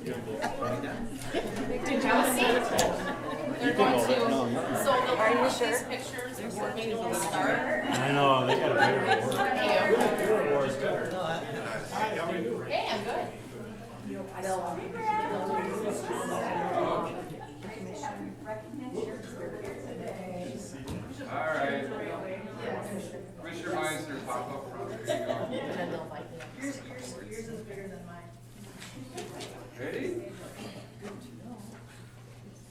They're going to, so they'll put these pictures before meeting will start. I know, they got a better award. Hey, I'm good. All right. Commissioner Meister, pop up front. There you go. And then they'll like, Yours is bigger than mine. Ready?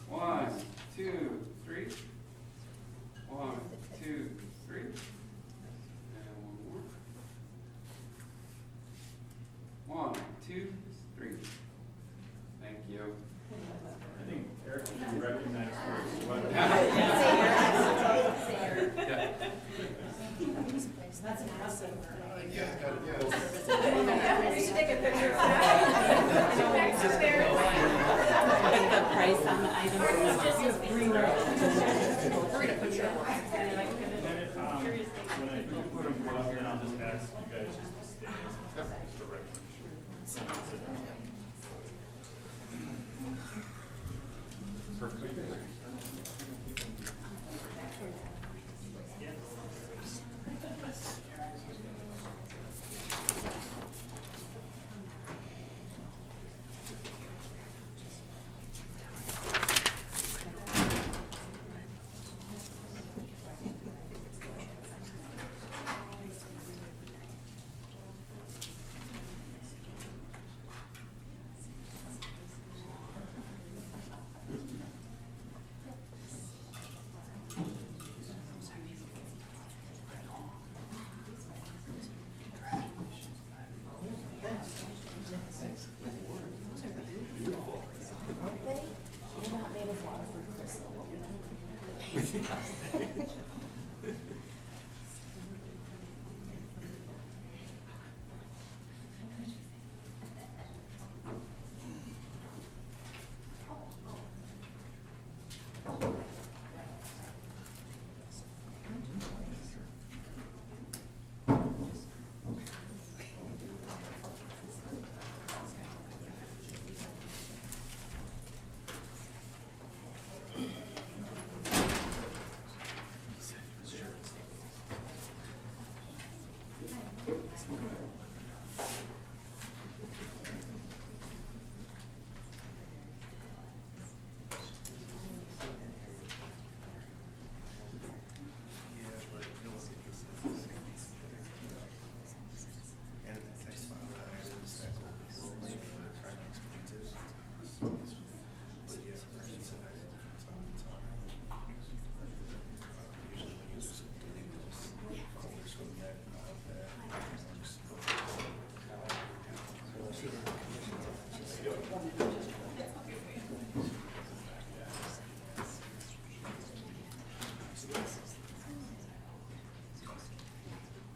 1, 2, 3. 1, 2, 3. And one more. 1, 2, 3. Thank you. I think Eric should be recognized for his sweater. Yeah. That's impressive. Get the price on the item. we're gonna put your. When I do put them up, then I'll just ask you guys just to stay as the record.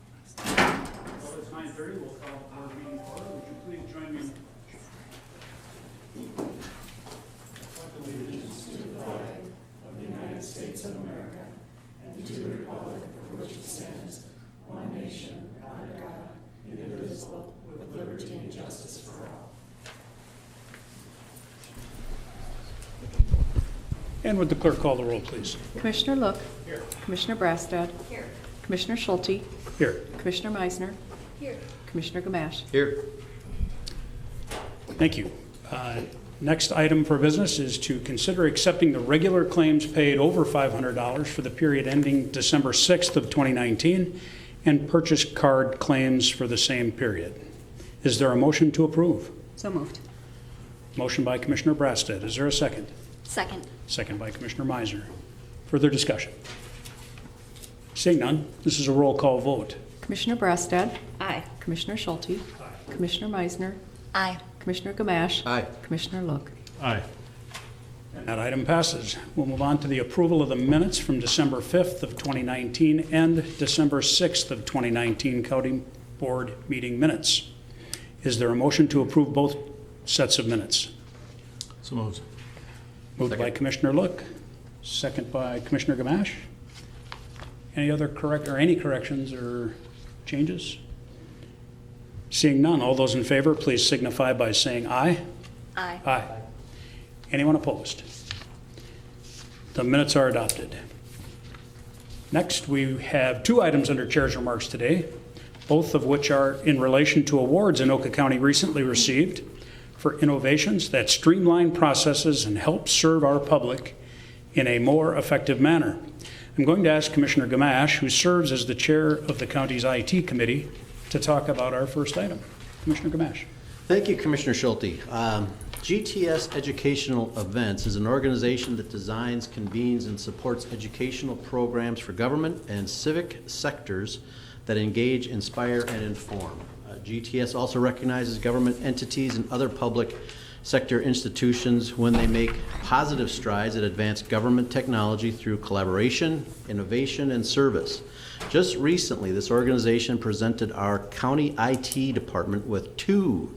Well, it's 9:30, we'll call our meeting to order. Would you please join me? And would the clerk call the roll, please? Commissioner Look. Here. Commissioner Brassad. Here. Commissioner Schulte. Here. Commissioner Meisner. Here. Commissioner Gamache. Here. Thank you. Next item for business is to consider accepting the regular claims paid over $500 for the period ending December 6th of 2019 and purchase card claims for the same period. Is there a motion to approve? So moved. Motion by Commissioner Brassad. Is there a second? Second. Second by Commissioner Meisner. Further discussion? Seeing none, this is a roll call vote. Commissioner Brassad. Aye. Commissioner Schulte. Commissioner Meisner. Aye. Commissioner Gamache. Aye. Commissioner Look. Aye. That item passes. We'll move on to the approval of the minutes from December 5th of 2019 and December 6th of 2019 County Board meeting minutes. Is there a motion to approve both sets of minutes? So moved. Moved by Commissioner Look, second by Commissioner Gamache. Any other any corrections or changes? Seeing none, all those in favor, please signify by saying aye. Aye. Aye. Anyone opposed? The minutes are adopted. Next, we have 2 items under Chair's remarks today, both of which are in relation to awards Anoka County recently received for innovations that streamline processes and help serve our public in a more effective manner. I'm going to ask Commissioner Gamache, who serves as the chair of the county's IT committee, to talk about our first item. Commissioner Gamache. Thank you, Commissioner Schulte. GTS Educational Events is an organization that designs, convenes, and supports educational programs for government and civic sectors that engage, inspire, and inform. GTS also recognizes government entities and other public sector institutions when they make positive strides that advance government technology through collaboration, innovation, and service. Just recently, this organization presented our county IT department with 2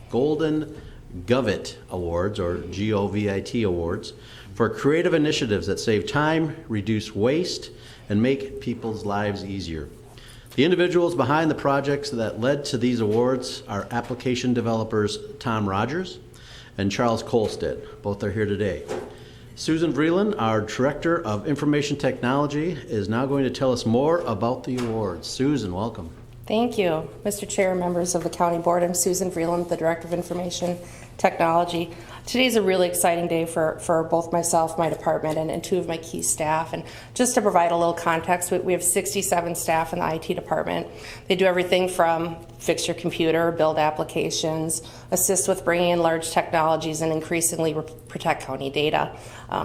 Golden Govit Awards, or GOVIT Awards, for creative initiatives that save time, reduce waste, and make people's lives easier. The individuals behind the projects that led to these awards are application developers Tom Rogers and Charles Kolstad. Both are here today. Susan Vreeland, our Director of Information Technology, is now going to tell us more about the awards. Susan, welcome. Thank you, Mr. Chair, members of the County Board. I'm Susan Vreeland, the Director of Information Technology. Today's a really exciting day for both myself, my department, and 2 of my key staff. And just to provide a little context, we have 67 staff in the IT department. They do everything from fix your computer, build applications, assist with bringing in large technologies, and increasingly protect county data.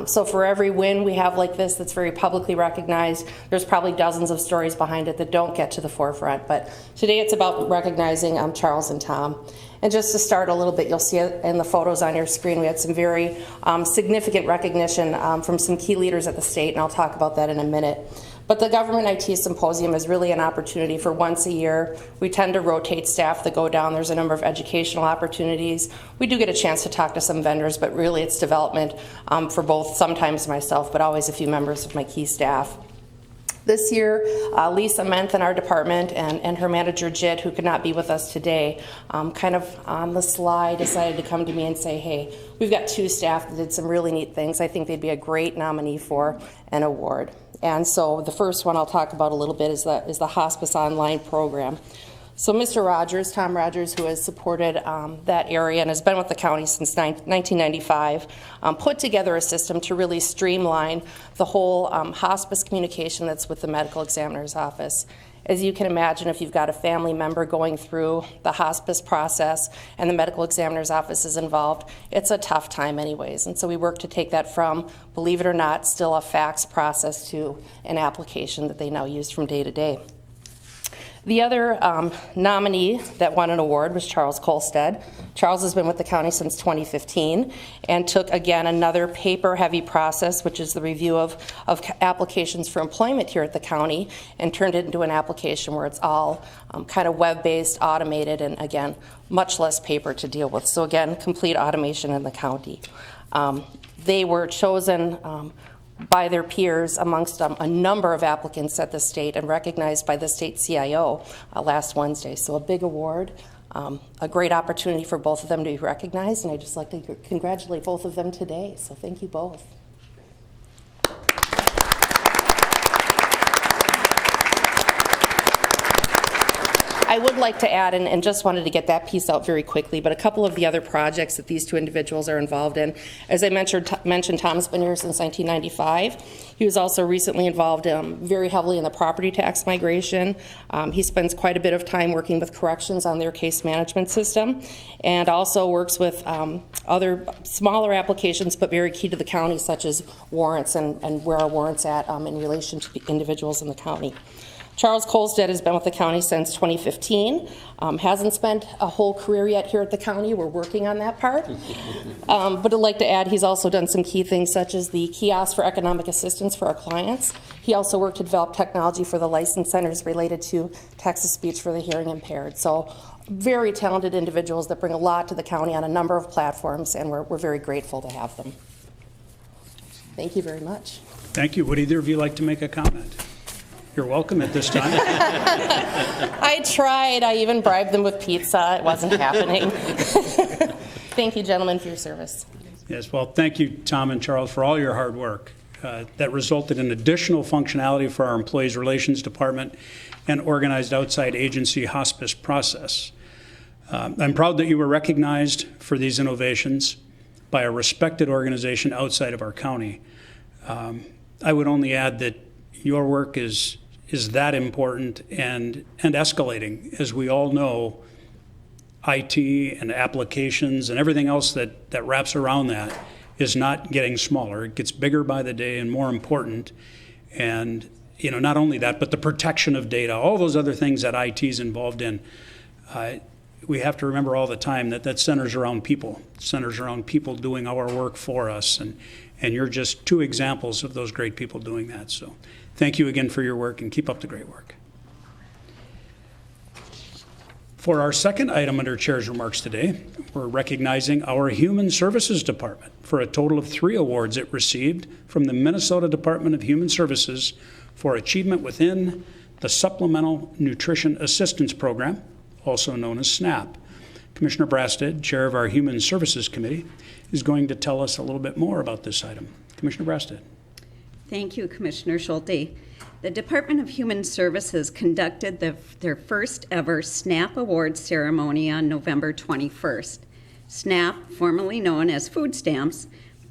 So for every win we have like this that's very publicly recognized, there's probably dozens of stories behind it that don't get to the forefront. But today it's about recognizing Charles and Tom. And just to start a little bit, you'll see it in the photos on your screen. We had some very significant recognition from some key leaders at the state, and I'll talk about that in a minute. But the Government IT Symposium is really an opportunity for once a year. We tend to rotate staff that go down. There's a number of educational opportunities. We do get a chance to talk to some vendors, but really it's development for both, sometimes myself, but always a few members of my key staff. This year, Lisa Menth in our department and her manager, Jid, who could not be with us today, kind of on the sly decided to come to me and say, hey, we've got 2 staff that did some really neat things. I think they'd be a great nominee for an award. And so the first one I'll talk about a little bit is the Hospice Online program. So Mr. Rogers, Tom Rogers, who has supported that area and has been with the county since 1995, put together a system to really streamline the whole hospice communication that's with the medical examiner's office. As you can imagine, if you've got a family member going through the hospice process and the medical examiner's office is involved, it's a tough time anyways. And so we work to take that from, believe it or not, still a fax process to an application that they now use from day to day. The other nominee that won an award was Charles Kolstad. Charles has been with the county since 2015 and took, again, another paper-heavy process, which is the review of applications for employment here at the county, and turned it into an application where it's all kind of web-based, automated, and, again, much less paper to deal with. So, again, complete automation in the county. They were chosen by their peers amongst a number of applicants at the state and recognized by the state CIO last Wednesday. So a big award, a great opportunity for both of them to be recognized, and I'd just like to congratulate both of them today. So thank you both. I would like to add, and just wanted to get that piece out very quickly, but a couple of the other projects that these 2 individuals are involved in. As I mentioned, Tom's been here since 1995. He was also recently involved very heavily in the property tax migration. He spends quite a bit of time working with corrections on their case management system, and also works with other smaller applications, but very key to the county, such as warrants and where are warrants at in relation to the individuals in the county. Charles Kolstad has been with the county since 2015. Hasn't spent a whole career yet here at the county. We're working on that part. But I'd like to add he's also done some key things such as the kiosk for economic assistance for our clients. He also worked to develop technology for the license centers related to text-to-speech for the hearing impaired. So very talented individuals that bring a lot to the county on a number of platforms, and we're very grateful to have them. Thank you very much. Thank you. Would either of you like to make a comment? You're welcome at this time. I tried. I even bribed them with pizza. It wasn't happening. thank you, gentlemen, for your service. Yes, well, thank you, Tom and Charles, for all your hard work. That resulted in additional functionality for our Employees Relations Department and organized outside agency hospice process. I'm proud that you were recognized for these innovations by a respected organization outside of our county. I would only add that your work is that important and escalating. As we all know, IT and applications and everything else that wraps around that is not getting smaller. It gets bigger by the day and more important. And not only that, but the protection of data, all those other things that IT is involved in. We have to remember all the time that centers around people, centers around people doing our work for us. And you're just two examples of those great people doing that. So thank you again for your work, and keep up the great work. For our second item under Chair's remarks today, we're recognizing our Human Services Department for a total of 3 awards it received from the Minnesota Department of Human Services for achievement within the Supplemental Nutrition Assistance Program, also known as SNAP. Commissioner Brasted, Chair of our Human Services Committee, is going to tell us a little bit more about this item. Commissioner Brasted. Thank you, Commissioner Schulte. The Department of Human Services conducted their first ever SNAP Awards ceremony on November 21st. SNAP, formerly known as food stamps,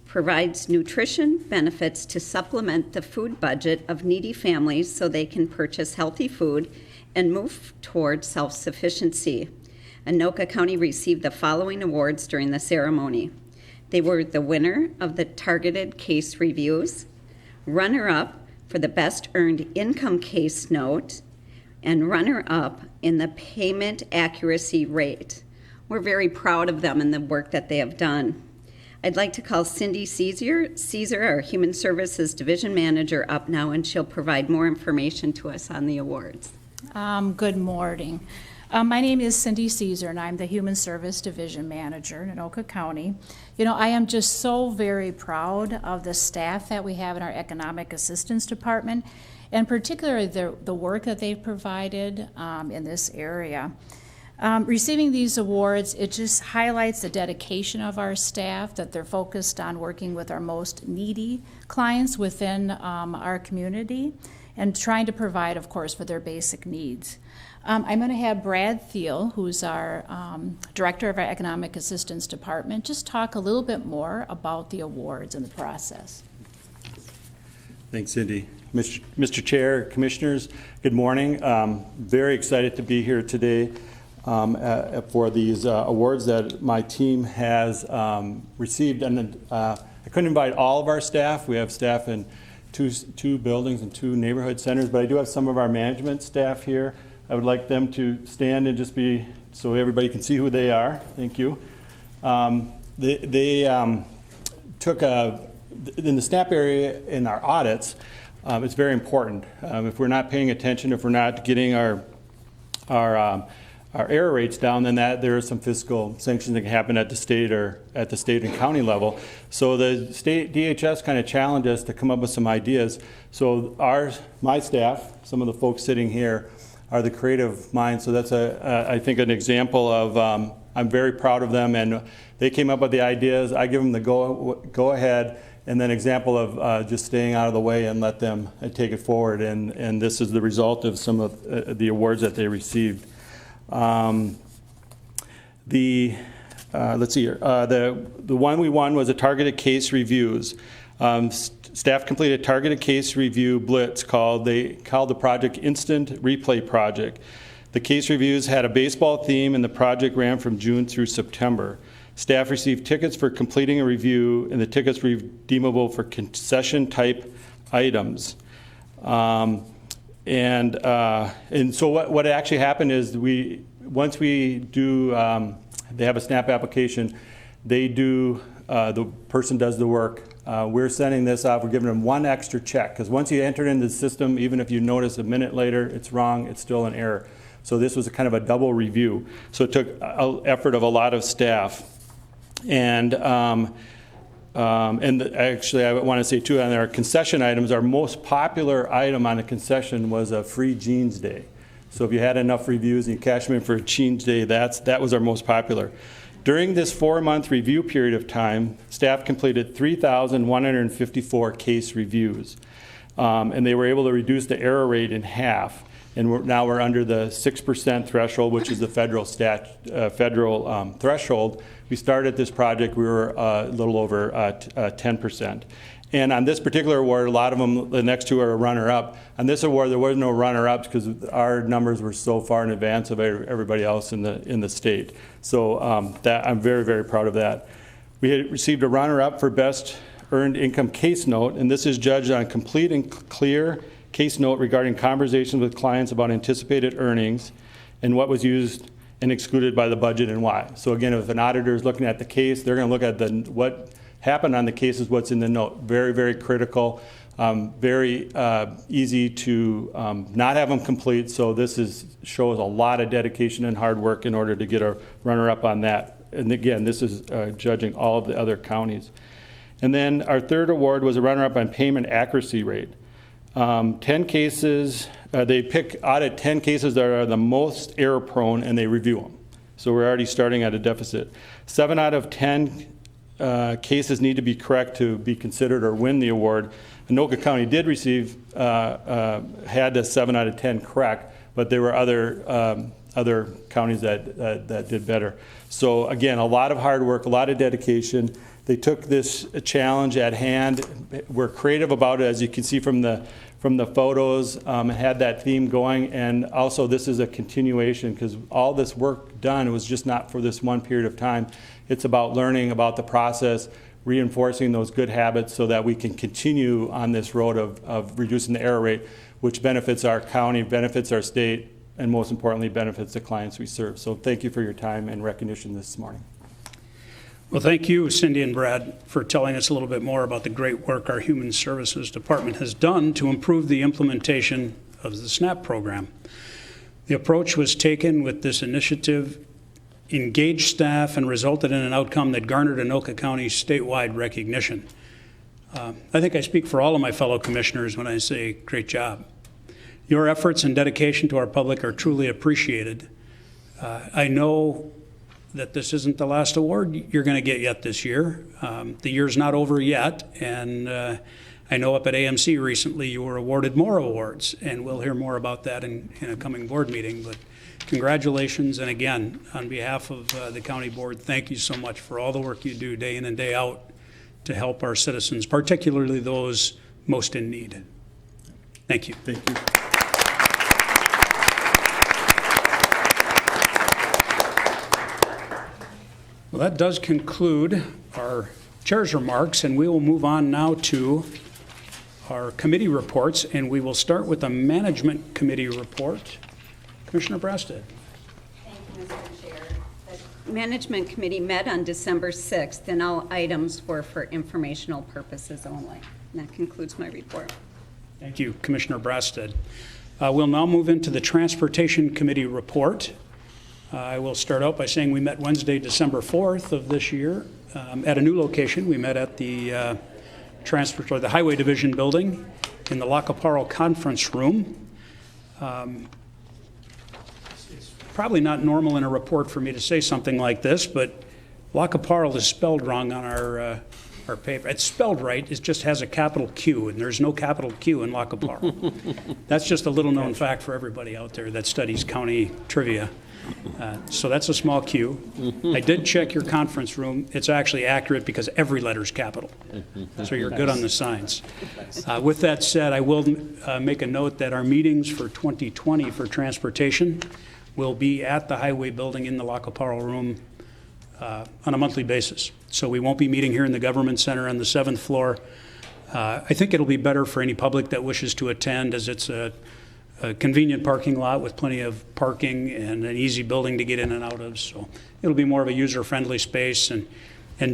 provides nutrition benefits to supplement the food budget of needy families so they can purchase healthy food and move toward self-sufficiency. Anoka County received the following awards during the ceremony. They were the winner of the Targeted Case Reviews, runner-up for the Best Earned Income Case Note, and runner-up in the Payment Accuracy Rate. We're very proud of them and the work that they have done. I'd like to call Cindy Caesar, our Human Services Division Manager, up now, and she'll provide more information to us on the awards. Good morning. My name is Cindy Caesar, and I'm the Human Service Division Manager in Anoka County. I am just so very proud of the staff that we have in our Economic Assistance Department, and particularly the work that they've provided in this area. Receiving these awards, it just highlights the dedication of our staff, that they're focused on working with our most needy clients within our community and trying to provide, of course, for their basic needs. I'm going to have Brad Thiel, who's our Director of our Economic Assistance Department, just talk a little bit more about the awards and the process. Thanks, Cindy. Mr. Chair, Commissioners, good morning. Very excited to be here today for these awards that my team has received. And I couldn't invite all of our staff. We have staff in two buildings and 2 neighborhood centers, but I do have some of our management staff here. I would like them to stand and just be, so everybody can see who they are. Thank you. They took in the SNAP area in our audits, it's very important. If we're not paying attention, if we're not getting our error rates down, then there are some fiscal sanctions that can happen at the state and county level. So the state DHS kind of challenged us to come up with some ideas. So my staff, some of the folks sitting here, are the creative minds. So that's I think an example of I'm very proud of them, and they came up with the ideas. I give them the go ahead, and then example of just staying out of the way and let them take it forward. And this is the result of some of the awards that they received. Let's see here. The one we won was a targeted case reviews. Staff completed a targeted case review blitz called the project Instant Replay Project. The case reviews had a baseball theme, and the project ran from June through September. Staff received tickets for completing a review, and the tickets were redeemable for concession type items. And so what actually happened is once we do, they have a SNAP application, the person does the work. We're sending this off, we're giving them 1 extra check, because once you enter into the system, even if you notice a minute later it's wrong, it's still an error. So this was kind of a double review. So it took an effort of a lot of staff. And actually, I want to say too, on our concession items, our most popular item on a concession was a free jeans day. So if you had enough reviews and you cashed them in for a jeans day, that was our most popular. During this 4-month review period of time, staff completed 3,154 case reviews, and they were able to reduce the error rate in half. And now we're under the 6% threshold, which is the federal threshold. We started this project, we were a little over 10%. And on this particular award, a lot of them, the next two are a runner-up. On this award, there was no runner-ups because our numbers were so far in advance of everybody else in the state. So that I'm very, very proud of that. We had received a runner-up for Best Earned Income Case Note, and this is judged on complete and clear case note regarding conversations with clients about anticipated earnings and what was used and excluded by the budget and why. So again, if an auditor is looking at the case, they're going to look at what happened on the case is what's in the note. Very, very critical, very easy to not have them complete. So this shows a lot of dedication and hard work in order to get a runner-up on that. And again, this is judging all of the other counties. And then our third award was a runner-up on payment accuracy rate. 10 cases, they audit 10 cases that are the most error-prone, and they review them. So we're already starting at a deficit. 7 out of 10 cases need to be correct to be considered or win the award. Anoka County did receive, had a 7 out of 10 correct, but there were other counties that did better. So again, a lot of hard work, a lot of dedication. They took this challenge at hand. We're creative about it, as you can see from the photos, and had that theme going. And also, this is a continuation because all this work done was just not for this one period of time. It's about learning about the process, reinforcing those good habits so that we can continue on this road of reducing the error rate, which benefits our county, benefits our state, and most importantly, benefits the clients we serve. So thank you for your time and recognition this morning. Well, thank you, Cindy and Brad, for telling us a little bit more about the great work our Human Services Department has done to improve the implementation of the SNAP program. The approach was taken with this initiative, engaged staff, and resulted in an outcome that garnered Anoka County statewide recognition. I think I speak for all of my fellow commissioners when I say great job. Your efforts and dedication to our public are truly appreciated. I know that this isn't the last award you're going to get yet this year. The year's not over yet, and I know up at AMC recently you were awarded more awards, and we'll hear more about that in a coming board meeting. But congratulations, and again, on behalf of the county board, thank you so much for all the work you do day in and day out to help our citizens, particularly those most in need. Thank you. Thank you. Well, that does conclude our chair's remarks, and we will move on now to our committee reports, and we will start with the Management Committee report. Commissioner Brasted. Thank you, Mr. Chair. The Management Committee met on December 6th, and all items were for informational purposes only. And that concludes my report. Thank you, Commissioner Brasted. We'll now move into the Transportation Committee report. I will start out by saying we met Wednesday, December 4th of this year at a new location. We met at the the Highway Division building in the Lacaparo Conference Room. It's probably not normal in a report for me to say something like this, but Lacaparo is spelled wrong on our paper. It's spelled right, it just has a capital Q, and there's no capital Q in Lacaparo. That's just a little known fact for everybody out there that studies county trivia. So that's a small Q. I did check your conference room. It's actually accurate because every letter's capital. So you're good on the signs. With that said, I will make a note that our meetings for 2020 for transportation will be at the Highway Building in the Lacaparo room on a monthly basis. So we won't be meeting here in the Government Center on the 7th floor. I think it'll be better for any public that wishes to attend, as it's a convenient parking lot with plenty of parking and an easy building to get in and out of. So it'll be more of a user-friendly space, and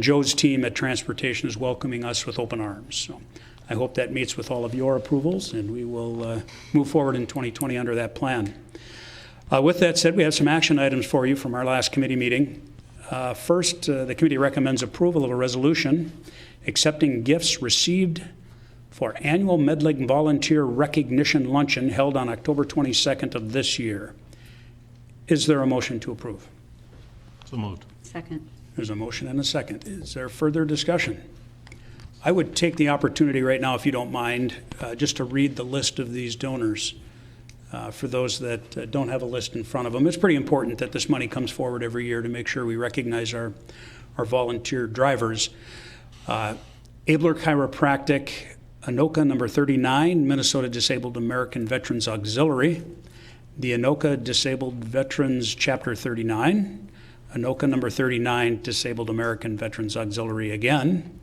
Joe's team at Transportation is welcoming us with open arms. So I hope that meets with all of your approvals, and we will move forward in 2020 under that plan. With that said, we have some action items for you from our last committee meeting. First, the committee recommends approval of a resolution accepting gifts received for annual Medlig Volunteer Recognition Luncheon held on October 22nd of this year. Is there a motion to approve? So moved. Second. There's a motion and a second. Is there further discussion? I would take the opportunity right now, if you don't mind, just to read the list of these donors. For those that don't have a list in front of them, it's pretty important that this money comes forward every year to make sure we recognize our volunteer drivers. Abler Chiropractic, Anoka number 39, Minnesota Disabled American Veterans Auxiliary. The Anoka Disabled Veterans Chapter 39. Anoka number 39, Disabled American Veterans Auxiliary again.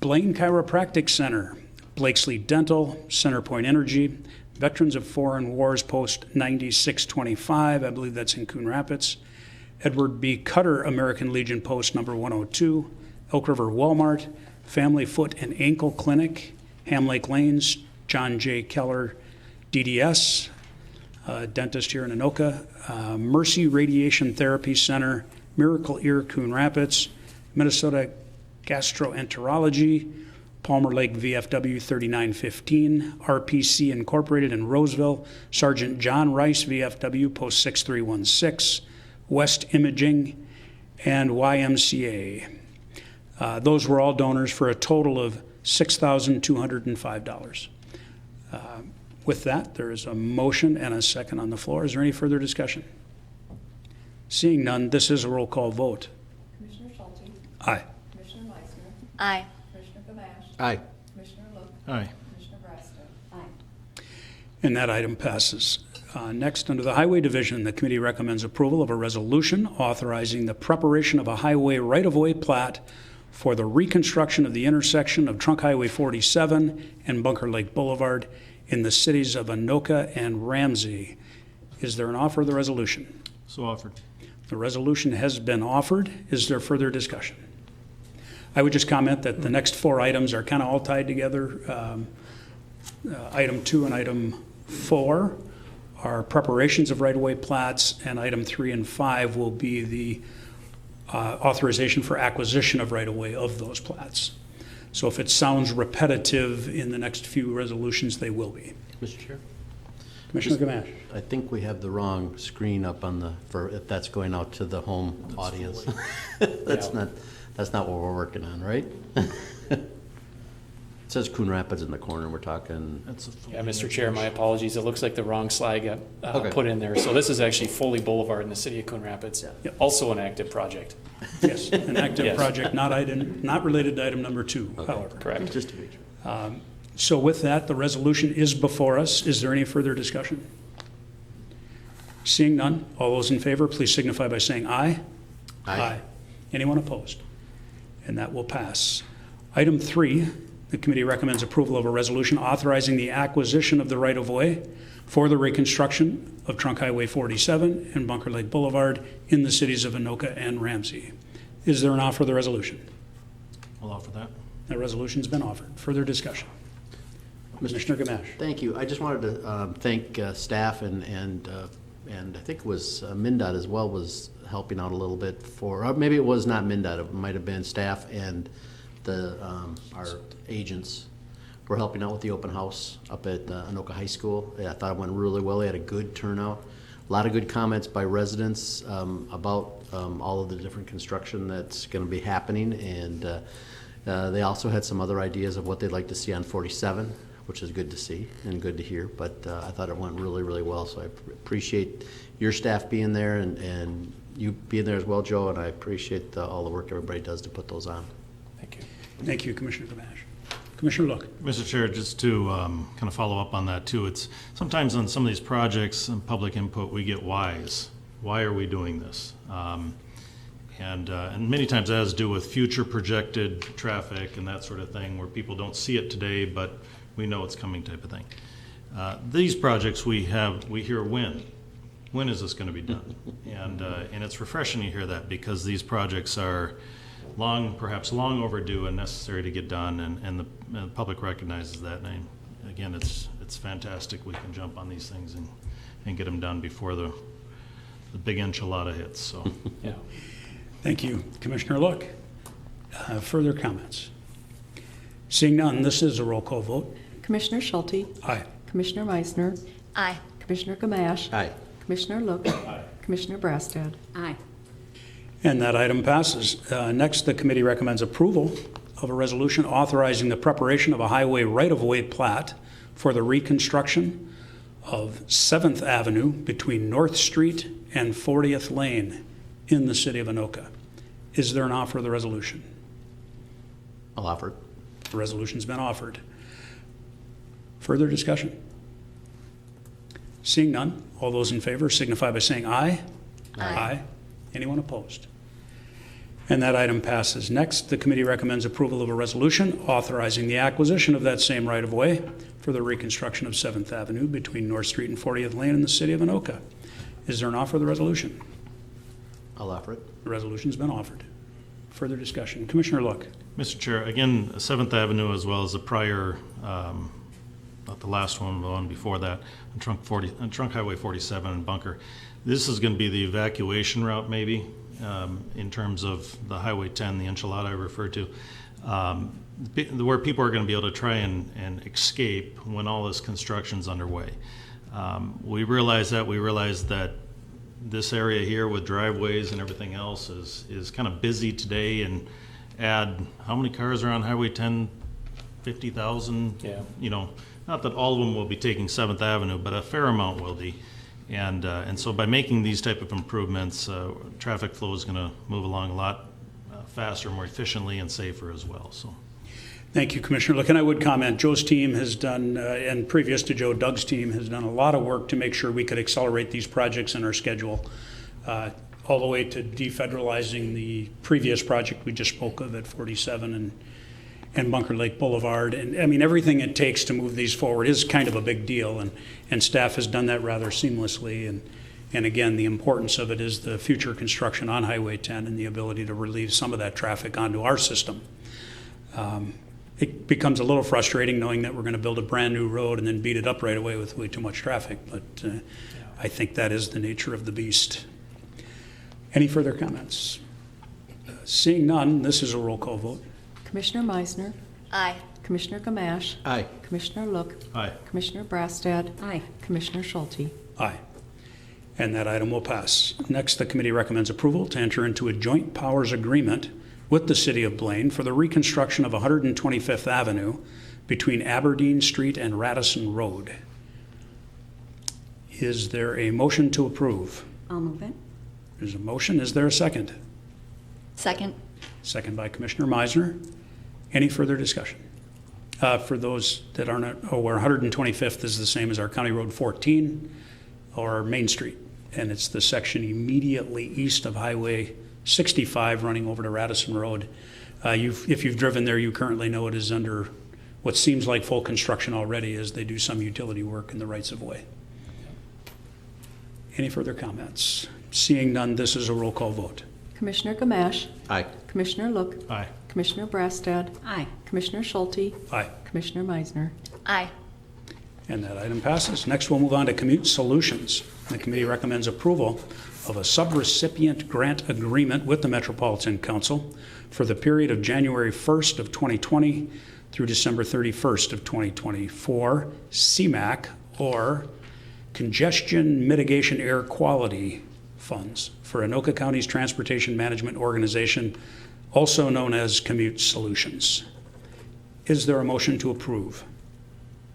Blaine Chiropractic Center, Blakesley Dental, Centerpoint Energy, Veterans of Foreign Wars Post 9625, I believe that's in Coon Rapids. Edward B. Cutter, American Legion Post number 102, Elk River Walmart, Family Foot and Ankle Clinic, Ham Lake Lanes, John J. Keller, DDS, dentist here in Anoka, Mercy Radiation Therapy Center, Miracle Ear, Coon Rapids, Minnesota Gastroenterology, Palmer Lake VFW 3915, RPC Incorporated in Roseville, Sergeant John Rice VFW Post 6316, West Imaging, and YMCA. Those were all donors for a total of $6,205. With that, there is a motion and a second on the floor. Is there any further discussion? Seeing none, this is a roll call vote. Commissioner Schulte, Aye. Commissioner Meissner, Aye. Commissioner Gamache, Aye. Commissioner Look, Aye. Commissioner Brassad. Aye. And that item passes. Next, under the Highway Division, the committee recommends approval of a resolution authorizing the preparation of a highway right-of-way plat for the reconstruction of the intersection of Trunk Highway 47 and Bunker Lake Boulevard in the cities of Anoka and Ramsey. Is there an offer of the resolution? So offered. The resolution has been offered. Is there further discussion? I would just comment that the next four items are kind of all tied together. Item 2 and item 4 are preparations of right-of-way plats, and item 3 and 5 will be the authorization for acquisition of right-of-way of those plats. So if it sounds repetitive in the next few resolutions, they will be. Mr. Chair? Commissioner Gamache. I think we have the wrong screen up on the, for if that's going out to the home audience. That's not what we're working on, right? It says Coon Rapids in the corner, we're talking. Yeah, Mr. Chair, my apologies. It looks like the wrong slide got Okay. put in there. So this is actually Foley Boulevard in the city of Coon Rapids. Yep. Also an active project. Yes, an active Yes. project, not related to item number 2, however. Correct. Just to be sure. So with that, the resolution is before us. Is there any further discussion? Seeing none, all those in favor, please signify by saying aye. Aye. Anyone opposed? And that will pass. Item 3, the committee recommends approval of a resolution authorizing the acquisition of the right-of-way for the reconstruction of Trunk Highway 47 and Bunker Lake Boulevard in the cities of Anoka and Ramsey. Is there an offer of the resolution? I'll offer that. That resolution's been offered. Further discussion? Commissioner Gamache. Thank you. I just wanted to thank staff and I think it was MnDOT as well was helping out a little bit for, or maybe it was not MnDOT, it might have been staff and the our agents were helping out with the open house up at Anoka High School. I thought it went really well. They had a good turnout. A lot of good comments by residents about all of the different construction that's going to be happening, and they also had some other ideas of what they'd like to see on 47, which is good to see and good to hear. But I thought it went really, really well. So I appreciate your staff being there and you being there as well, Joe. And I appreciate all the work everybody does to put those on. Thank you. Thank you, Commissioner Gamache. Commissioner Look. Mr. Chair, just to kind of follow up on that too, it's sometimes on some of these projects and public input, we get whys. Why are we doing this? And many times that has to do with future projected traffic and that sort of thing, where people don't see it today, but we know it's coming type of thing. These projects we hear when. When is this going to be done? And it's refreshing to hear that, because these projects are perhaps long overdue and necessary to get done, and the public recognizes that. And again, it's fantastic we can jump on these things and get them done before the big enchilada hits. So, Yeah. Thank you, Commissioner Look. Further comments? Seeing none, this is a roll call vote. Commissioner Schulte, Aye. Commissioner Meissner, Aye. Commissioner Gamache, Aye. Commissioner Look, Commissioner Brassad. Aye. And that item passes. Next, the committee recommends approval of a resolution authorizing the preparation of a highway right-of-way plat for the reconstruction of 7th Avenue between North Street and 40th Lane in the city of Anoka. Is there an offer of the resolution? I'll offer it. The resolution's been offered. Further discussion? Seeing none, all those in favor signify by saying aye. Aye. Anyone opposed? And that item passes. Next, the committee recommends approval of a resolution authorizing the acquisition of that same right-of-way for the reconstruction of 7th Avenue between North Street and 40th Lane in the city of Anoka. Is there an offer of the resolution? I'll offer it. The resolution's been offered. Further discussion? Commissioner Look. Mr. Chair, again, 7th Avenue as well as the prior, not the last one, the one before that, on Trunk Highway 47 in Bunker. This is going to be the evacuation route maybe in terms of the Highway 10, the enchilada I referred to, where people are going to be able to try and escape when all this construction's underway. We realize that this area here with driveways and everything else is kind of busy today, and add how many cars are on Highway 10? 50,000? Yeah. You know, not that all of them will be taking 7th Avenue, but a fair amount will be. And so by making these type of improvements, traffic flow is going to move along a lot faster, more efficiently, and safer as well. So. Thank you, Commissioner Look. And I would comment, Joe's team has done, and previous to Joe, Doug's team has done a lot of work to make sure we could accelerate these projects in our schedule, all the way to defederalizing the previous project we just spoke of at 47 and Bunker Lake Boulevard. And I mean, everything it takes to move these forward is kind of a big deal, and staff has done that rather seamlessly. And again, the importance of it is the future construction on Highway 10 and the ability to relieve some of that traffic onto our system. It becomes a little frustrating knowing that we're going to build a brand new road and then beat it up right away with way too much traffic, but I think that is the nature of the beast. Any further comments? Seeing none, this is a roll call vote. Commissioner Meisner, Aye. Commissioner Gamache, Aye. Commissioner Look, Aye. Commissioner Brastad, Aye. Commissioner Schulte. Aye. And that item will pass. Next, the committee recommends approval to enter into a joint powers agreement with the City of Blaine for the reconstruction of 125th Avenue between Aberdeen Street and Radisson Road. Is there a motion to approve? I'll move it. There's a motion. Is there a second? Second. Second by Commissioner Meisner. Any further discussion? For those that aren't aware, 125th is the same as our County Road 14 or Main Street, and it's the section immediately east of Highway 65 running over to Radisson Road. If you've driven there, you currently know it is under what seems like full construction already as they do some utility work in the rights of way. Any further comments? Seeing none, this is a roll call vote. Commissioner Gamache, Aye. Commissioner Look, Aye. Commissioner Brastad, Aye. Commissioner Schulte, Aye. Commissioner Meisner. Aye. And that item passes. Next, we'll move on to Commute Solutions. The committee recommends approval of a subrecipient grant agreement with the Metropolitan Council for the period of January 1st of 2020 through December 31st of 2024, CMAQ, or Congestion Mitigation Air Quality Funds for Anoka County's Transportation Management Organization, also known as Commute Solutions. Is there a motion to approve?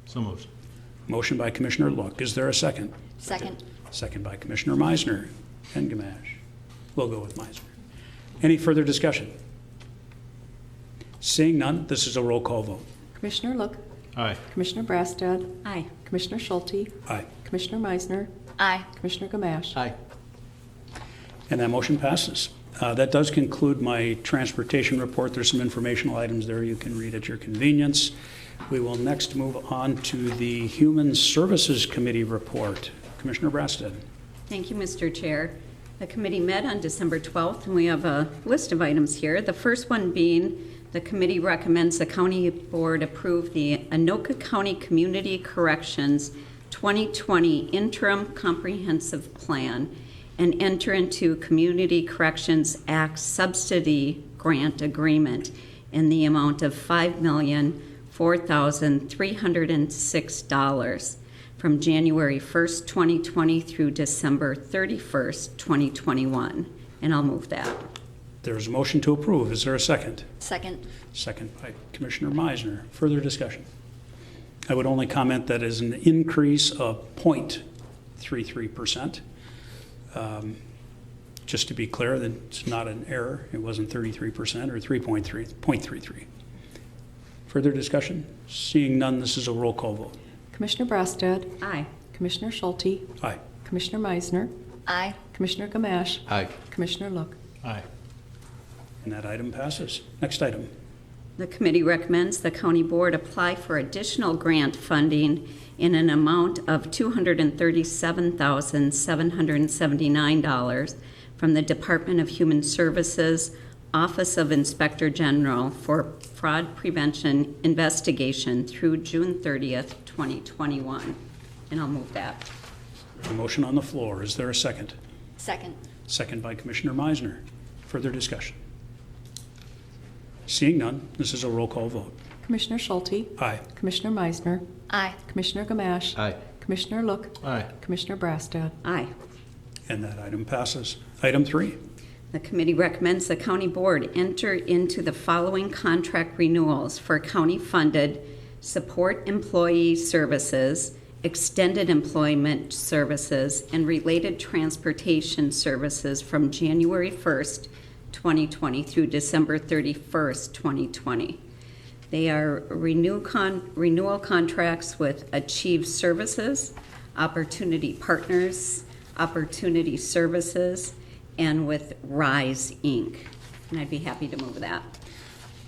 So moved. Motion by Commissioner Look. Is there a second? Second. Second by Commissioner Meisner and Gamache. We'll go with Meisner. Any further discussion? Seeing none, this is a roll call vote. Commissioner Look, Aye. Commissioner Brastad, Aye. Commissioner Schulte, Aye. Commissioner Meisner, Aye. Commissioner Gamache. Aye. And that motion passes. That does conclude my transportation report. There's some informational items there you can read at your convenience. We will next move on to the Human Services Committee report. Commissioner Brastad. Thank you, Mr. Chair. The committee met on December 12th, and we have a list of items here. The first one being the committee recommends the county board approve the Anoka County Community Corrections 2020 Interim Comprehensive Plan and enter into Community Corrections Act Subsidy Grant Agreement in the amount of $5,004,306 from January 1st, 2020 through December 31st, 2021. And I'll move that. There's a motion to approve. Is there a second? Second. Second by Commissioner Meisner. Further discussion? I would only comment that is an increase of 0.33%. Just to be clear, that it's not an error. It wasn't 33% or 0.33. Further discussion? Seeing none, this is a roll call vote. Commissioner Brassad. Aye. Commissioner Schulte. Aye. Commissioner Meisner. Aye. Commissioner Gamache. Aye. Commissioner Look. Aye. And that item passes. Next item. The committee recommends the county board apply for additional grant funding in an amount of $237,779 from the Department of Human Services, Office of Inspector General for fraud prevention investigation through June 30th, 2021. And I'll move that. A motion on the floor. Is there a second? Second. Second by Commissioner Meisner. Further discussion? Seeing none, this is a roll call vote. Commissioner Schulte. Aye. Commissioner Meisner. Aye. Commissioner Gamache. Aye. Commissioner Look. Aye. Commissioner Brassad. Aye. And that item passes. Item 3. The committee recommends the county board enter into the following contract renewals for county-funded support employee services, extended employment services, and related transportation services from January 1st, 2020 through December 31st, 2020. They are renewal contracts with Achieve Services, Opportunity Partners, Opportunity Services, and with Rise, Inc. And I'd be happy to move that.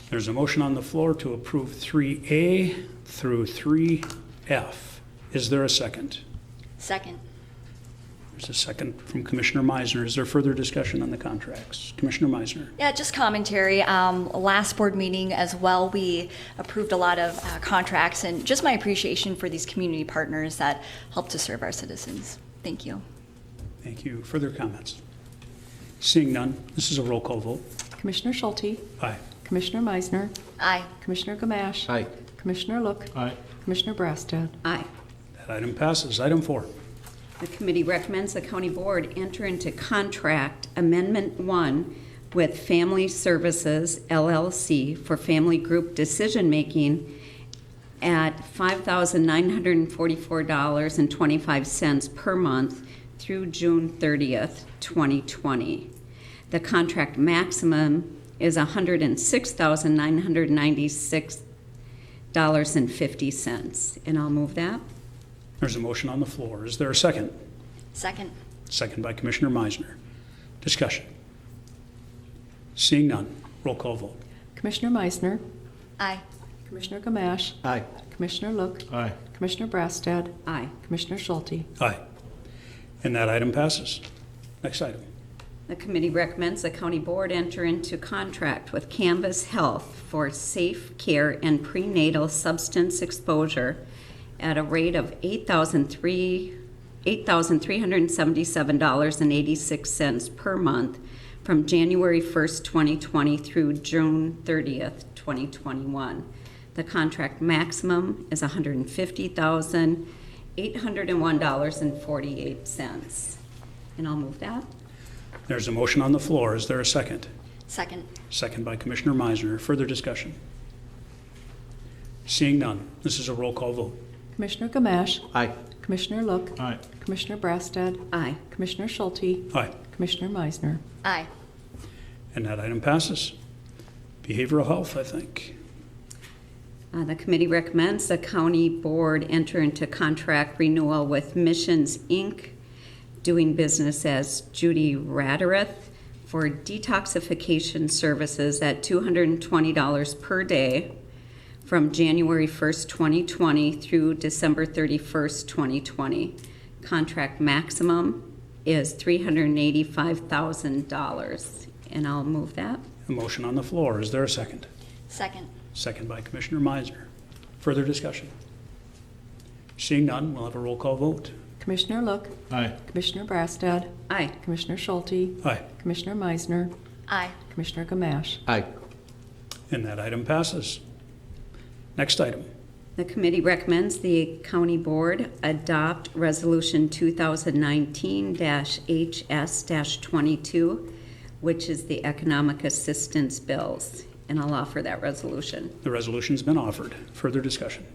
There's a motion on the floor to approve 3A through 3F. Is there a second? Second. There's a second from Commissioner Meisner. Is there further discussion on the contracts? Commissioner Meisner. Yeah, just commentary. Last board meeting as well, we approved a lot of contracts, and just my appreciation for these community partners that help to serve our citizens. Thank you. Thank you. Further comments? Seeing none, this is a roll call vote. Commissioner Schulte. Aye. Commissioner Meisner. Aye. Commissioner Gamache. Aye. Commissioner Look. Aye. Commissioner Brassad. Aye. That item passes. Item 4. The committee recommends the county board enter into contract Amendment 1 with Family Services LLC for family group decision-making at $5,944.25 per month through June 30th, 2020. The contract maximum is $106,996.50, and I'll move that. There's a motion on the floor. Is there a second? Second. Second by Commissioner Meisner. Discussion. Seeing none, roll call vote. Commissioner Meisner. Aye. Commissioner Gamache. Aye. Commissioner Look. Aye. Commissioner Brassad. Aye. Commissioner Schulte. Aye. And that item passes. Next item. The committee recommends the county board enter into contract with Canvas Health for safe care and prenatal substance exposure at a rate of $8,377.86 per month from January 1st, 2020 through June 30th, 2021. The contract maximum is $150,801.48. And I'll move that. There's a motion on the floor. Is there a second? Second. Second by Commissioner Meisner. Further discussion. Seeing none, this is a roll call vote. Commissioner Gamache. Aye. Commissioner Look. Aye. Commissioner Brassad. Aye. Commissioner Schulte. Aye. Commissioner Meisner. Aye. And that item passes. Behavioral health, I think. The committee recommends the county board enter into contract renewal with Missions, Inc., doing business as Judy Radereth, for detoxification services at $220 per day from January 1st, 2020 through December 31st, 2020. Contract maximum is $385,000, and I'll move that. A motion on the floor. Is there a second? Second. Second by Commissioner Meisner. Further discussion. Seeing none, we'll have a roll call vote. Commissioner Look. Aye. Commissioner Brassad. Aye. Commissioner Schulte. Aye. Commissioner Meisner. Aye. Commissioner Gamache. Aye. And that item passes. Next item. The committee recommends the county board adopt Resolution 2019-HS-22, which is the economic assistance bills. And I'll offer that resolution. The resolution's been offered. Further discussion?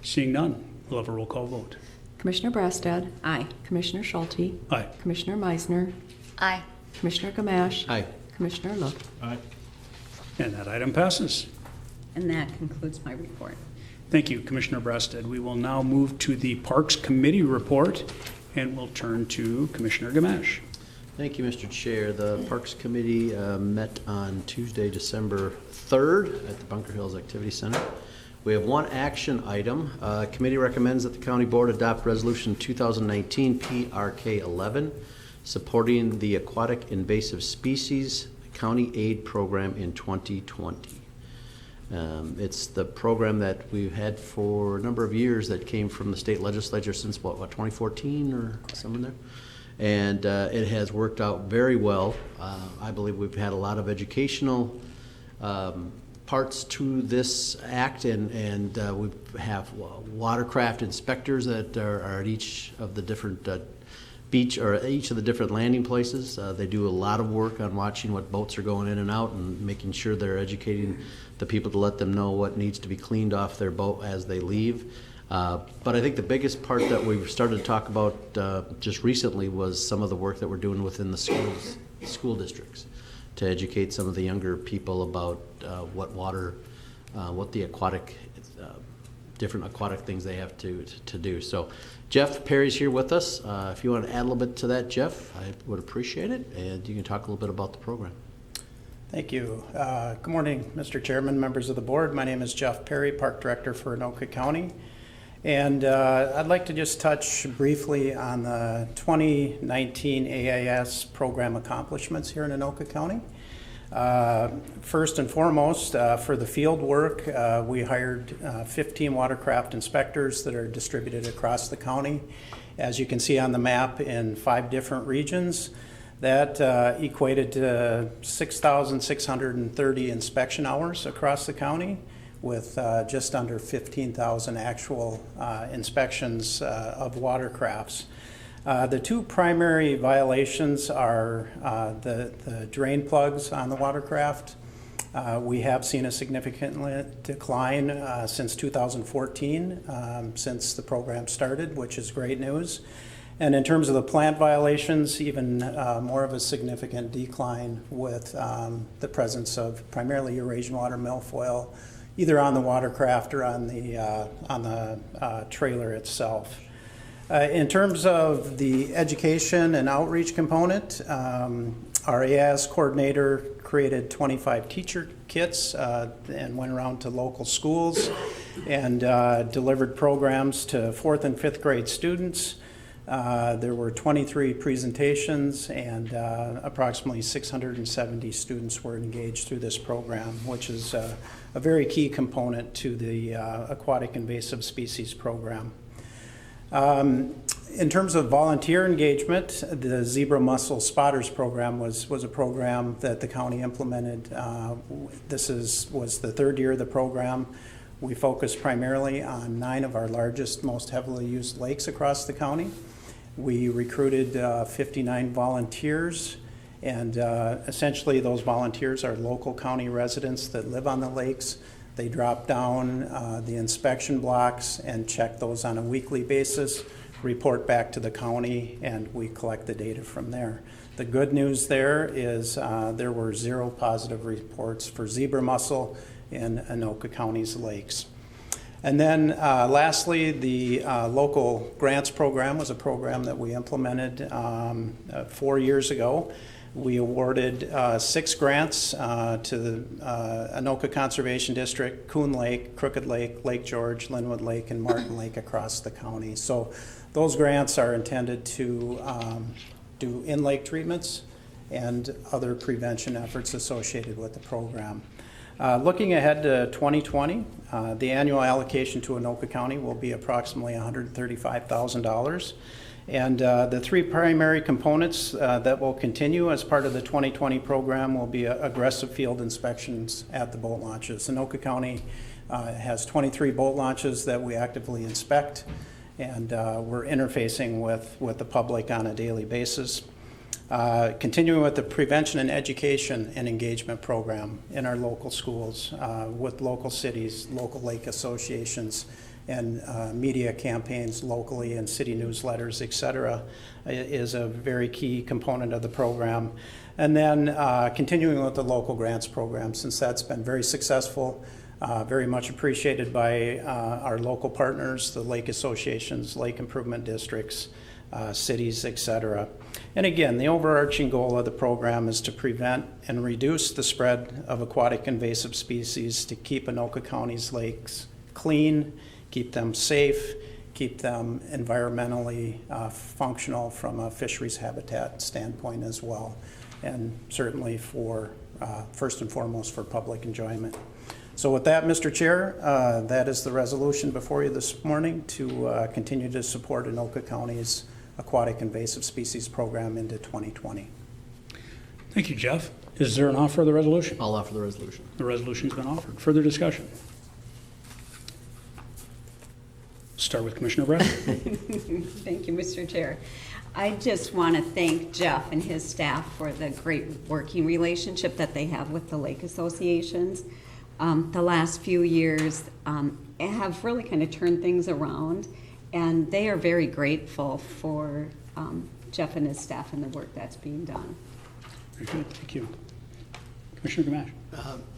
Seeing none, we'll have a roll call vote. Commissioner Brassad. Aye. Commissioner Schulte. Aye. Commissioner Meisner. Aye. Commissioner Gamache. Aye. Commissioner Look. Aye. And that item passes. And that concludes my report. Thank you, Commissioner Breasted. We will now move to the Parks Committee report, and we'll turn to Commissioner Gamache. Thank you, Mr. Chair. The Parks Committee met on Tuesday, December 3rd at the Bunker Hills Activity Center. We have one action item. Committee recommends that the County Board adopt Resolution 2019 PRK 11, supporting the Aquatic Invasive Species County Aid Program in 2020. It's the program that we've had for a number of years that came from the state legislature since, what 2014 or somewhere there? And it has worked out very well. I believe we've had a lot of educational parts to this act, and we have watercraft inspectors that are at each of the different beach or each of the different landing places. They do a lot of work on watching what boats are going in and out and making sure they're educating the people to let them know what needs to be cleaned off their boat as they leave. But I think the biggest part that we've started to talk about just recently was some of the work that we're doing within the school districts to educate some of the younger people about what the aquatic, different aquatic things they have to do. So Jeff Perry's here with us. If you want to add a little bit to that, Jeff, I would appreciate it, and you can talk a little bit about the program. Thank you. Good morning, Mr. Chairman, members of the board. My name is Jeff Perry, Park Director for Anoka County. And I'd like to just touch briefly on the 2019 AIS program accomplishments here in Anoka County. First and foremost, for the field work, we hired 15 watercraft inspectors that are distributed across the county. As you can see on the map, in 5 different regions. That equated to 6,630 inspection hours across the county, with just under 15,000 actual inspections of watercrafts. The 2 primary violations are the drain plugs on the watercraft. We have seen a significant decline since 2014, since the program started, which is great news. And in terms of the plant violations, even more of a significant decline with the presence of primarily Eurasian water milfoil, either on the watercraft or on the trailer itself. In terms of the education and outreach component, our AIS coordinator created 25 teacher kits and went around to local schools and delivered programs to 4th and 5th grade students. There were 23 presentations, and approximately 670 students were engaged through this program, which is a very key component to the Aquatic Invasive Species program. In terms of volunteer engagement, the Zebra Mussel Spotters program was a program that the county implemented. This was the 3rd year of the program. We focused primarily on 9 of our largest, most heavily used lakes across the county. We recruited 59 volunteers, and essentially those volunteers are local county residents that live on the lakes. They drop down the inspection blocks and check those on a weekly basis, report back to the county, and we collect the data from there. The good news there is there were 0 positive reports for zebra mussel in Anoka County's lakes. And then lastly, the local grants program was a program that we implemented 4 years ago. We awarded 6 grants to the Anoka Conservation District, Coon Lake, Crooked Lake, Lake George, Linwood Lake, and Martin Lake across the county. So those grants are intended to do in-lake treatments and other prevention efforts associated with the program. Looking ahead to 2020, the annual allocation to Anoka County will be approximately $135,000. And the 3 primary components that will continue as part of the 2020 program will be aggressive field inspections at the boat launches. Anoka County has 23 boat launches that we actively inspect, and we're interfacing with the public on a daily basis. Continuing with the prevention and education and engagement program in our local schools with local cities, local lake associations, and media campaigns locally and city newsletters, et cetera, is a very key component of the program. And then continuing with the local grants program, since that's been very successful, very much appreciated by our local partners, the lake associations, lake improvement districts, cities, et cetera. And again, the overarching goal of the program is to prevent and reduce the spread of aquatic invasive species to keep Anoka County's lakes clean, keep them safe, keep them environmentally functional from a fisheries habitat standpoint as well, and certainly for, first and foremost, for public enjoyment. So with that, Mr. Chair, that is the resolution before you this morning to continue to support Anoka County's aquatic invasive species program into 2020. Thank you, Jeff. Is there an offer of the resolution? I'll offer the resolution. The resolution's been offered. Further discussion? Start with Commissioner Brass. Thank you, Mr. Chair. I just want to thank Jeff and his staff for the great working relationship that they have with the lake associations. The last few years have really kind of turned things around, and they are very grateful for Jeff and his staff and the work that's being done. Very good, thank you. Commissioner Gamache.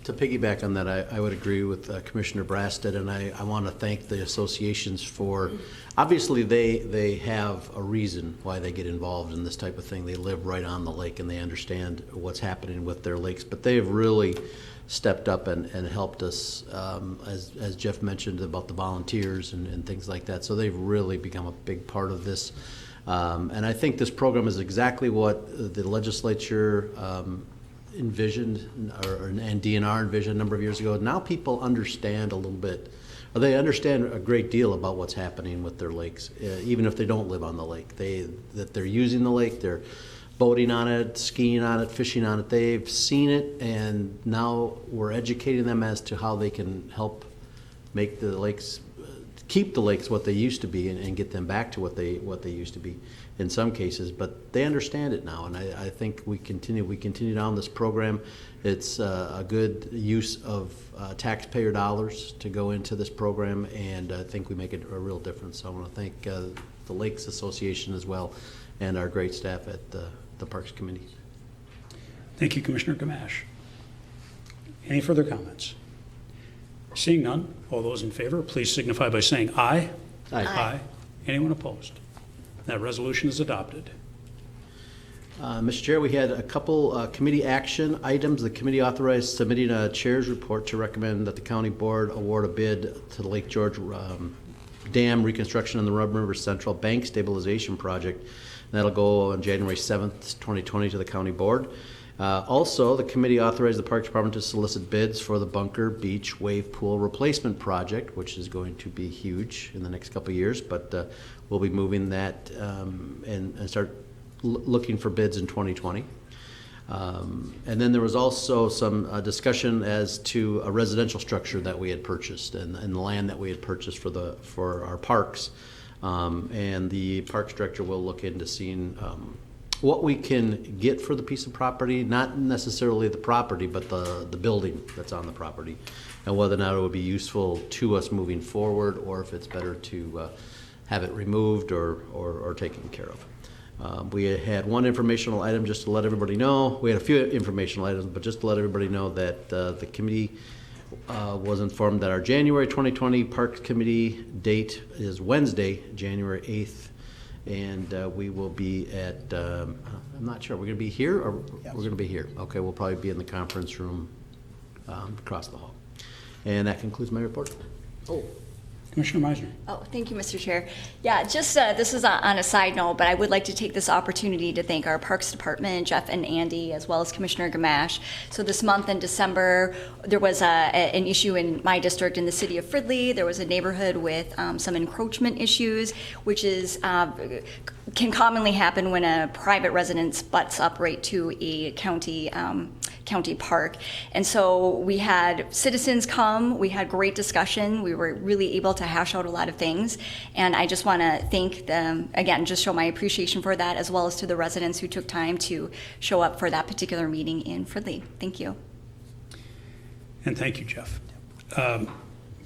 To piggyback on that, I would agree with Commissioner Brasted, and I want to thank the associations for, obviously they have a reason why they get involved in this type of thing. They live right on the lake and they understand what's happening with their lakes, but they have really stepped up and helped us, as Jeff mentioned about the volunteers and things like that. So they've really become a big part of this. And I think this program is exactly what the legislature envisioned, and DNR envisioned a number of years ago. Now people understand a little bit, or they understand a great deal about what's happening with their lakes, even if they don't live on the lake. That they're using the lake, they're boating on it, skiing on it, fishing on it. They've seen it, and now we're educating them as to how they can help make the lakes, keep the lakes what they used to be, and get them back to what they used to be in some cases. But they understand it now, and I think we continue down this program. It's a good use of taxpayer dollars to go into this program, and I think we make it a real difference. So I want to thank the Lakes Association as well, and our great staff at the Parks Committee. Thank you, Commissioner Gamache. Any further comments? Seeing none, all those in favor, please signify by saying aye. Aye. Aye. Anyone opposed? That resolution is adopted. Mr. Chair, we had a couple committee action items. The committee authorized submitting a chair's report to recommend that the county board award a bid to the Lake George Dam reconstruction on the Rum River Central Bank Stabilization Project. That'll go on January 7th, 2020 to the county board. Also, the committee authorized the Parks Department to solicit bids for the Bunker Beach Wave Pool Replacement Project, which is going to be huge in the next couple of years, but we'll be moving that and start looking for bids in 2020. And then there was also some discussion as to a residential structure that we had purchased and the land that we had purchased for our parks. And the Parks Director will look into seeing what we can get for the piece of property, not necessarily the property, but the building that's on the property, and whether or not it would be useful to us moving forward, or if it's better to have it removed or taken care of. We had one informational item just to let everybody know. We had a few informational items, but just to let everybody know that the committee was informed that our January 2020 Parks Committee date is Wednesday, January 8th. And we will be at, I'm not sure, we're going to be here, or yes. We're going to be here. Okay, we'll probably be in the conference room across the hall. And that concludes my report. Oh. Commissioner Meisner. Oh, thank you, Mr. Chair. Yeah, just this is on a side note, but I would like to take this opportunity to thank our Parks Department, Jeff and Andy, as well as Commissioner Gamache. So this month in December, there was an issue in my district in the city of Fridley. There was a neighborhood with some encroachment issues, which is can commonly happen when a private residence butts up right to a county County Park. And so we had citizens come, we had great discussion, we were really able to hash out a lot of things. And I just want to thank them, again, just show my appreciation for that, as well as to the residents who took time to show up for that particular meeting in Fridley. Thank you. And thank you, Jeff.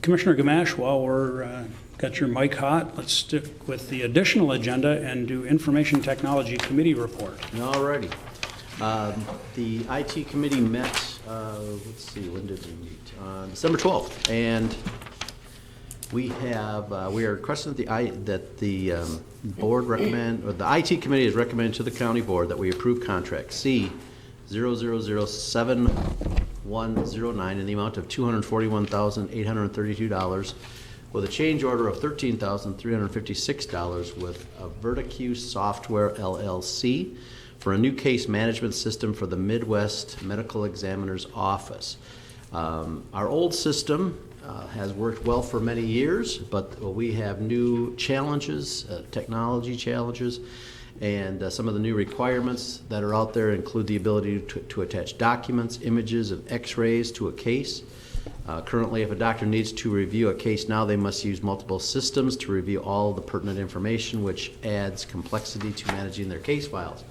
Commissioner Gamache, while we're got your mic hot, let's stick with the additional agenda and do Information Technology Committee report. All righty. The IT committee met, let's see, when did we meet? On December 12th. And we are requesting that the board recommend, or the IT committee is recommended to the county board that we approve contract C 0007109 in the amount of $241,832 with a change order of $13,356 with Verticue Software LLC for a new case management system for the Midwest Medical Examiner's Office. Our old system has worked well for many years, but we have new challenges, technology challenges, and some of the new requirements that are out there include the ability to attach documents, images, and x-rays to a case. Currently, if a doctor needs to review a case now, they must use multiple systems to review all the pertinent information, which adds complexity to managing their case files.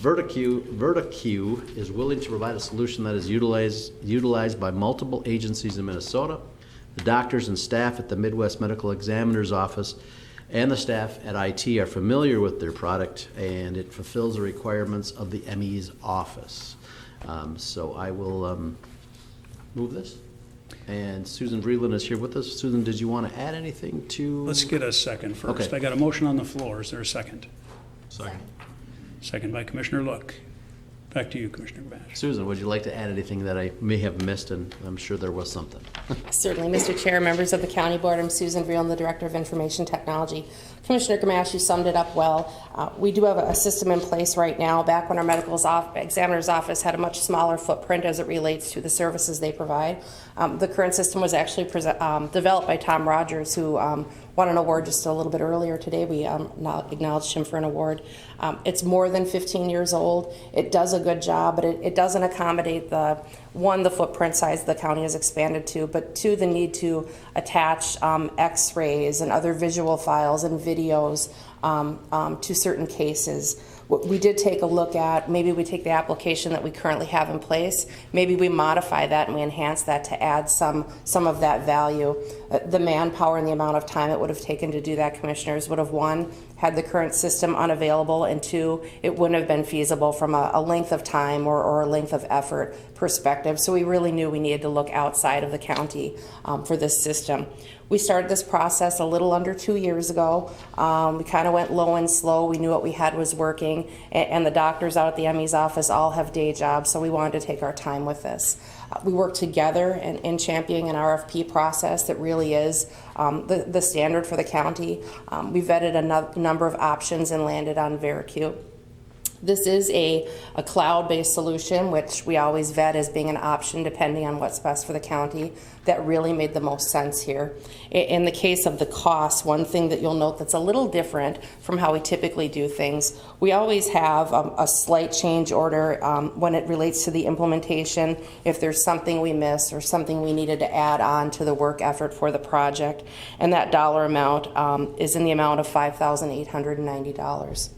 Verticue is willing to provide a solution that is utilized by multiple agencies in Minnesota. The doctors and staff at the Midwest Medical Examiner's Office and the staff at IT are familiar with their product, and it fulfills the requirements of the ME's office. So I will move this. And Susan Vreeland is here with us. Susan, did you want to add anything to? Let's get a second first. Okay. I got a motion on the floor. Is there a second? Second. Second by Commissioner Look. Back to you, Commissioner Gamache. Susan, would you like to add anything that I may have missed? And I'm sure there was something. Certainly, Mr. Chair, members of the County Board, I'm Susan Vreeland, the Director of Information Technology. Commissioner Gamache, you summed it up well. We do have a system in place right now. Back when our medical examiner's office had a much smaller footprint as it relates to the services they provide, the current system was actually developed by Tom Rogers, who won an award just a little bit earlier today. We acknowledged him for an award. It's more than 15 years old. It does a good job, but it doesn't accommodate the footprint size the county has expanded to, but two, the need to attach x-rays and other visual files and videos to certain cases. We did take a look at, maybe we take the application that we currently have in place, maybe we modify that and we enhance that to add some of that value. The manpower and the amount of time it would have taken to do that, commissioners, would have, one, had the current system unavailable, and two, it wouldn't have been feasible from a length of time or a length of effort perspective. So we really knew we needed to look outside of the county for this system. We started this process a little under 2 years ago. We kind of went low and slow. We knew what we had was working, and the doctors out at the ME's office all have day jobs, so we wanted to take our time with this. We worked together in championing an RFP process that really is the standard for the county. We vetted a number of options and landed on Verticue. This is a cloud-based solution, which we always vet as being an option depending on what's best for the county. That really made the most sense here. In the case of the cost, one thing that you'll note that's a little different from how we typically do things, we always have a slight change order when it relates to the implementation, if there's something we missed or something we needed to add on to the work effort for the project. And that dollar amount is in the amount of $5,890.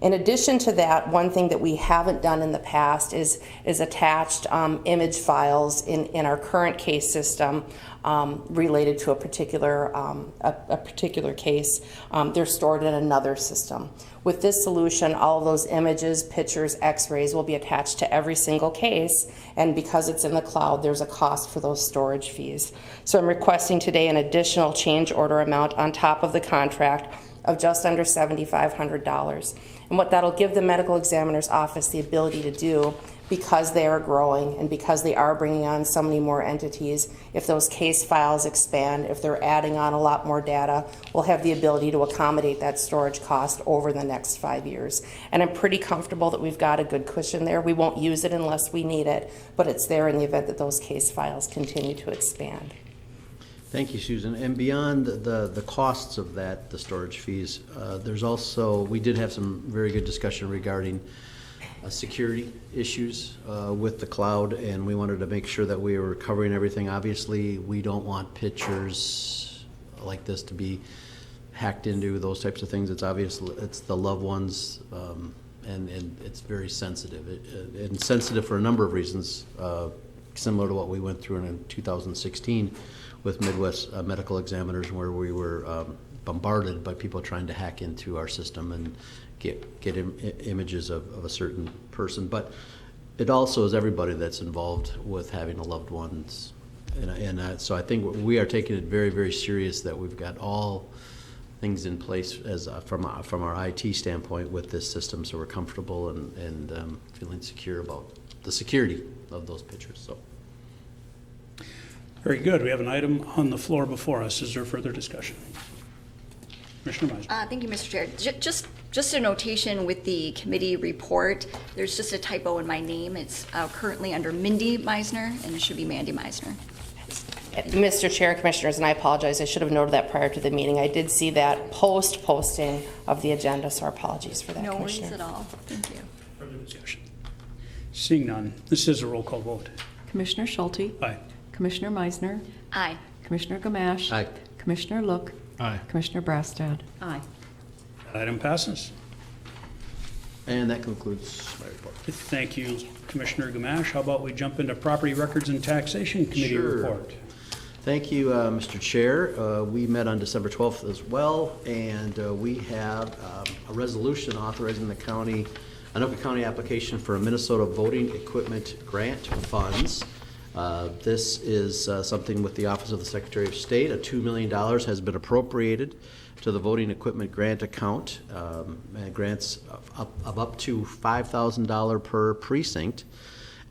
In addition to that, one thing that we haven't done in the past is attached image files in our current case system related to a particular case. They're stored in another system. With this solution, all of those images, pictures, x-rays will be attached to every single case, and because it's in the cloud, there's a cost for those storage fees. So I'm requesting today an additional change order amount on top of the contract of just under $7,500. And what that'll give the medical examiner's office the ability to do, because they are growing and because they are bringing on so many more entities, if those case files expand, if they're adding on a lot more data, we'll have the ability to accommodate that storage cost over the next 5 years. And I'm pretty comfortable that we've got a good cushion there. We won't use it unless we need it, but it's there in the event that those case files continue to expand. Thank you, Susan. And beyond the costs of that, the storage fees, there's also, we did have some very good discussion regarding security issues with the cloud, and we wanted to make sure that we were covering everything. Obviously, we don't want pictures like this to be hacked into, those types of things. It's obvious, it's the loved ones, and it's very sensitive. And sensitive for a number of reasons, similar to what we went through in 2016 with Midwest Medical Examiners, where we were bombarded by people trying to hack into our system and get images of a certain person. But it also is everybody that's involved with having a loved ones. And so I think we are taking it very, very serious that we've got all things in place as from our IT standpoint with this system, so we're comfortable and feeling secure about the security of those pictures. So. Very good. We have an item on the floor before us. Is there further discussion? Commissioner Meisner. Thank you, Mr. Chair. Just a notation with the committee report. There's just a typo in my name. It's currently under Mindy Meisner, and it should be Mandy Meisner. Mr. Chair, Commissioners, and I apologize, I should have noted that prior to the meeting. I did see that posting of the agenda, so our apologies for that, No worries Commissioner. at all. Thank you. Further discussion? Seeing none, this is a roll call vote. Commissioner Schulte, Aye. Commissioner Meisner, Aye. Commissioner Gamache. Aye. Commissioner Look, Aye. Commissioner Brassad. Aye. That item passes. And that concludes my report. Thank you, Commissioner Gamache. How about we jump into Property Records and Taxation Committee Sure. report? Thank you, Mr. Chair. We met on December 12th as well, and we have a resolution authorizing the county, Anoka County application for a Minnesota voting equipment grant funds. This is something with the Office of the Secretary of State. $2 million has been appropriated to the voting equipment grant account, and grants of up to $5,000 per precinct.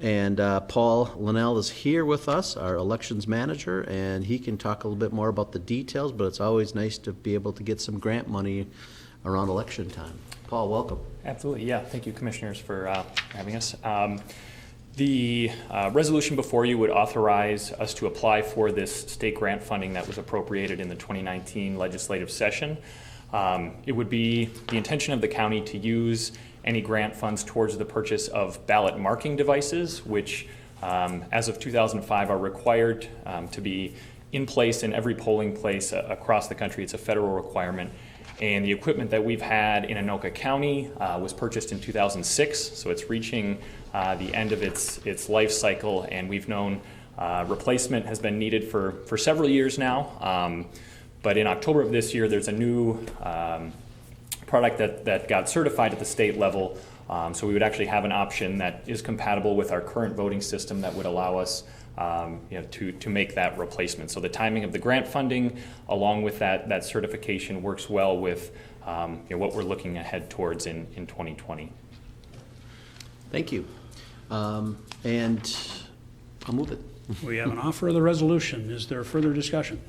And Paul Linnell is here with us, our elections manager, and he can talk a little bit more about the details, but it's always nice to be able to get some grant money around election time. Paul, welcome. Absolutely, yeah. Thank you, Commissioners, for having us. The resolution before you would authorize us to apply for this state grant funding that was appropriated in the 2019 legislative session. It would be the intention of the county to use any grant funds towards the purchase of ballot marking devices, which as of 2005 are required to be in place in every polling place across the country. It's a federal requirement. And the equipment that we've had in Anoka County was purchased in 2006, so it's reaching the end of its life cycle, and we've known replacement has been needed for several years now. But in October of this year, there's a new product that got certified at the state level, so we would actually have an option that is compatible with our current voting system that would allow us to make that replacement. So the timing of the grant funding, along with that certification, works well with what we're looking ahead towards in 2020. Thank you. And I'll move it. We have an offer of the resolution. Is there further discussion?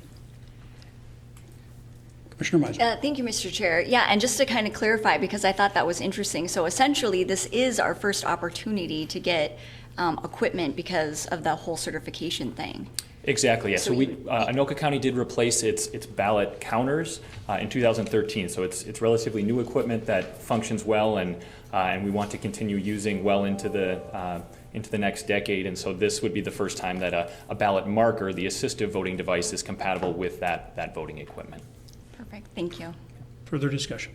Commissioner Meisner. Thank you, Mr. Chair. Yeah, and just to kind of clarify, because I thought that was interesting. So essentially, this is our first opportunity to get equipment because of the whole certification thing. Exactly, yeah. So So Anoka County did replace its ballot counters in 2013. So it's relatively new equipment that functions well, and we want to continue using well into the next decade. And so this would be the first time that a ballot marker, the assistive voting device, is compatible with that voting equipment. Perfect, thank you. Further discussion?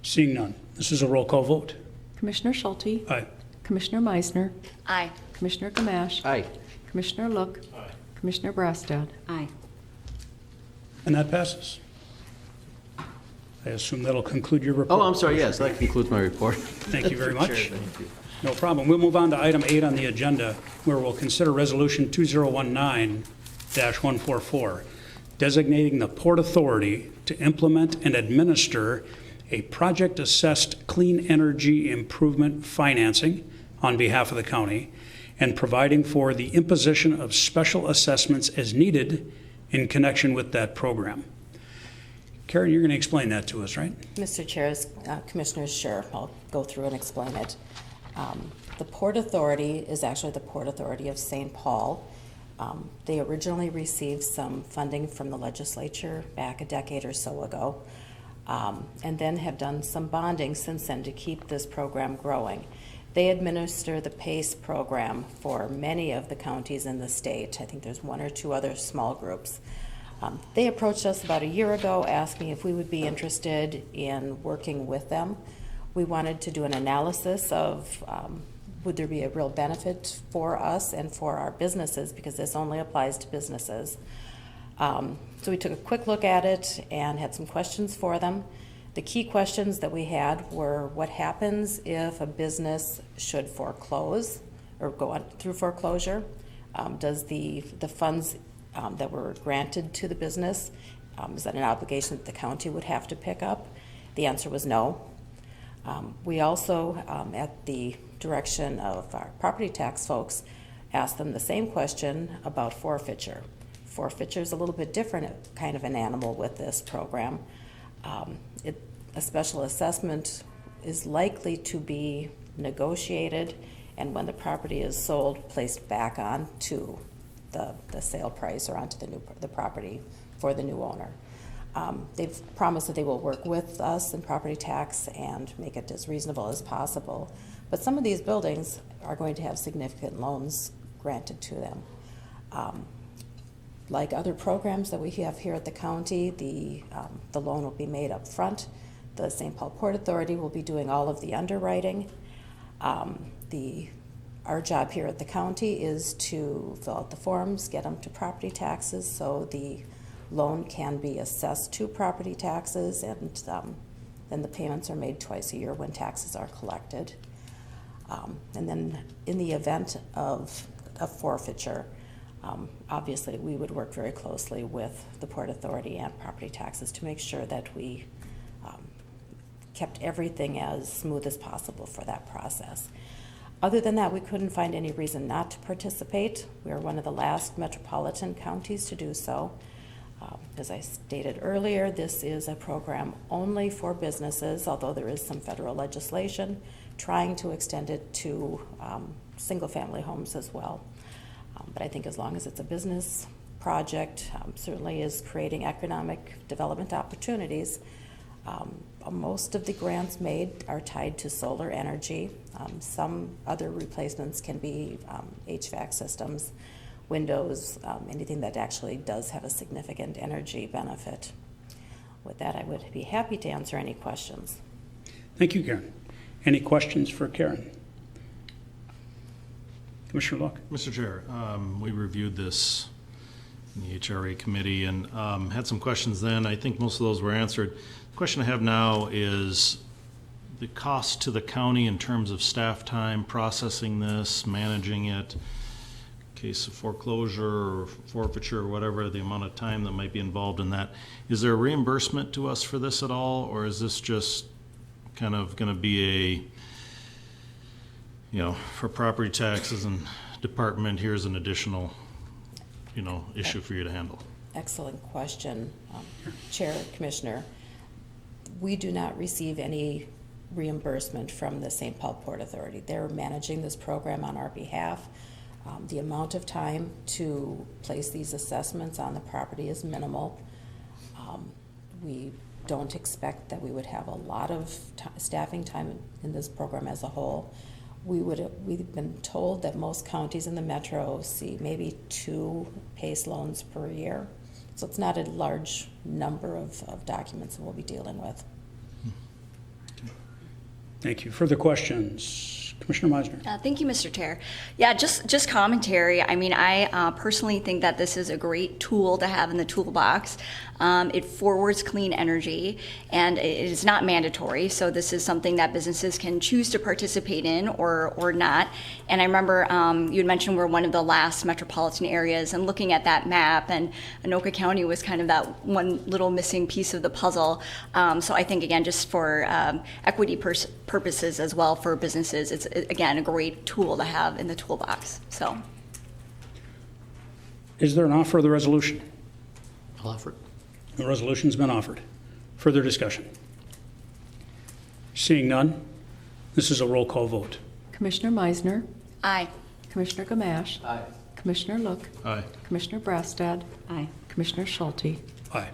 Seeing none, this is a roll call vote. Commissioner Schulte, Aye. Commissioner Meisner, Aye. Commissioner Gamache. Aye. Commissioner Look, Commissioner Brassad. Aye. And that passes. I assume that'll conclude your report. Oh, I'm sorry, yes, that concludes my report. Thank you very much. Sure, thank you. No problem. We'll move on to item 8 on the agenda, where we'll consider Resolution 2019-144, designating the Port Authority to implement and administer a project-assessed clean energy improvement financing on behalf of the county, and providing for the imposition of special assessments as needed in connection with that program. Karen, you're going to explain that to us, right? Mr. Chair, Commissioners, sure, I'll go through and explain it. The Port Authority is actually the Port Authority of St. Paul. They originally received some funding from the legislature back a decade or so ago, and then have done some bonding since then to keep this program growing. They administer the PACE program for many of the counties in the state. I think there's one or two other small groups. They approached us about a year ago asking if we would be interested in working with them. We wanted to do an analysis of would there be a real benefit for us and for our businesses, because this only applies to businesses. So we took a quick look at it and had some questions for them. The key questions that we had were, what happens if a business should foreclose or go on through foreclosure? Does the funds that were granted to the business, is that an obligation that the county would have to pick up? The answer was no. We also, at the direction of our property tax folks, asked them the same question about forfeiture. Forfeiture is a little bit different kind of an animal with this program. A special assessment is likely to be negotiated, and when the property is sold, placed back on to the sale price or onto the property for the new owner. They've promised that they will work with us in property tax and make it as reasonable as possible. But some of these buildings are going to have significant loans granted to them. Like other programs that we have here at the county, the loan will be made up front. The St. Paul Port Authority will be doing all of the underwriting. Our job here at the county is to fill out the forms, get them to property taxes, so the loan can be assessed to property taxes, and then the payments are made twice a year when taxes are collected. And then in the event of a forfeiture, obviously we would work very closely with the Port Authority and property taxes to make sure that we kept everything as smooth as possible for that process. Other than that, we couldn't find any reason not to participate. We are one of the last metropolitan counties to do so. As I stated earlier, this is a program only for businesses, although there is some federal legislation trying to extend it to single-family homes as well. But I think as long as it's a business project, certainly is creating economic development opportunities. Most of the grants made are tied to solar energy. Some other replacements can be HVAC systems, windows, anything that actually does have a significant energy benefit. With that, I would be happy to answer any questions. Thank you, Karen. Any questions for Karen? Commissioner Luck? Mr. Chair, we reviewed this in the HRA committee and had some questions then. I think most of those were answered. The question I have now is the cost to the county in terms of staff time processing this, managing it, case of foreclosure or forfeiture or whatever, the amount of time that might be involved in that. Is there a reimbursement to us for this at all, or is this just kind of going to be for property taxes and department, here's an additional, issue for you to handle? Excellent question, Chair, Commissioner. We do not receive any reimbursement from the St. Paul Port Authority. They're managing this program on our behalf. The amount of time to place these assessments on the property is minimal. We don't expect that we would have a lot of staffing time in this program as a whole. We've been told that most counties in the metro see maybe 2 PACE loans per year. So it's not a large number of documents that we'll be dealing with. Thank you. Further questions? Commissioner Meisner? Thank you, Mr. Chair. Yeah, just commentary. I mean, I personally think that this is a great tool to have in the toolbox. It forwards clean energy, and it is not mandatory, so this is something that businesses can choose to participate in or not. And I remember you had mentioned we're one of the last metropolitan areas, and looking at that map, and Anoka County was kind of that one little missing piece of the puzzle. So I think, again, just for equity purposes as well for businesses, it's, again, a great tool to have in the toolbox. So, is there an offer of the resolution? I'll offer it. The resolution's been offered. Further discussion? Seeing none, this is a roll call vote. Commissioner Meisner, aye. Commissioner Gamache, Aye. Commissioner Look, Aye. Commissioner Brassad, Aye. Commissioner Schulte. Aye.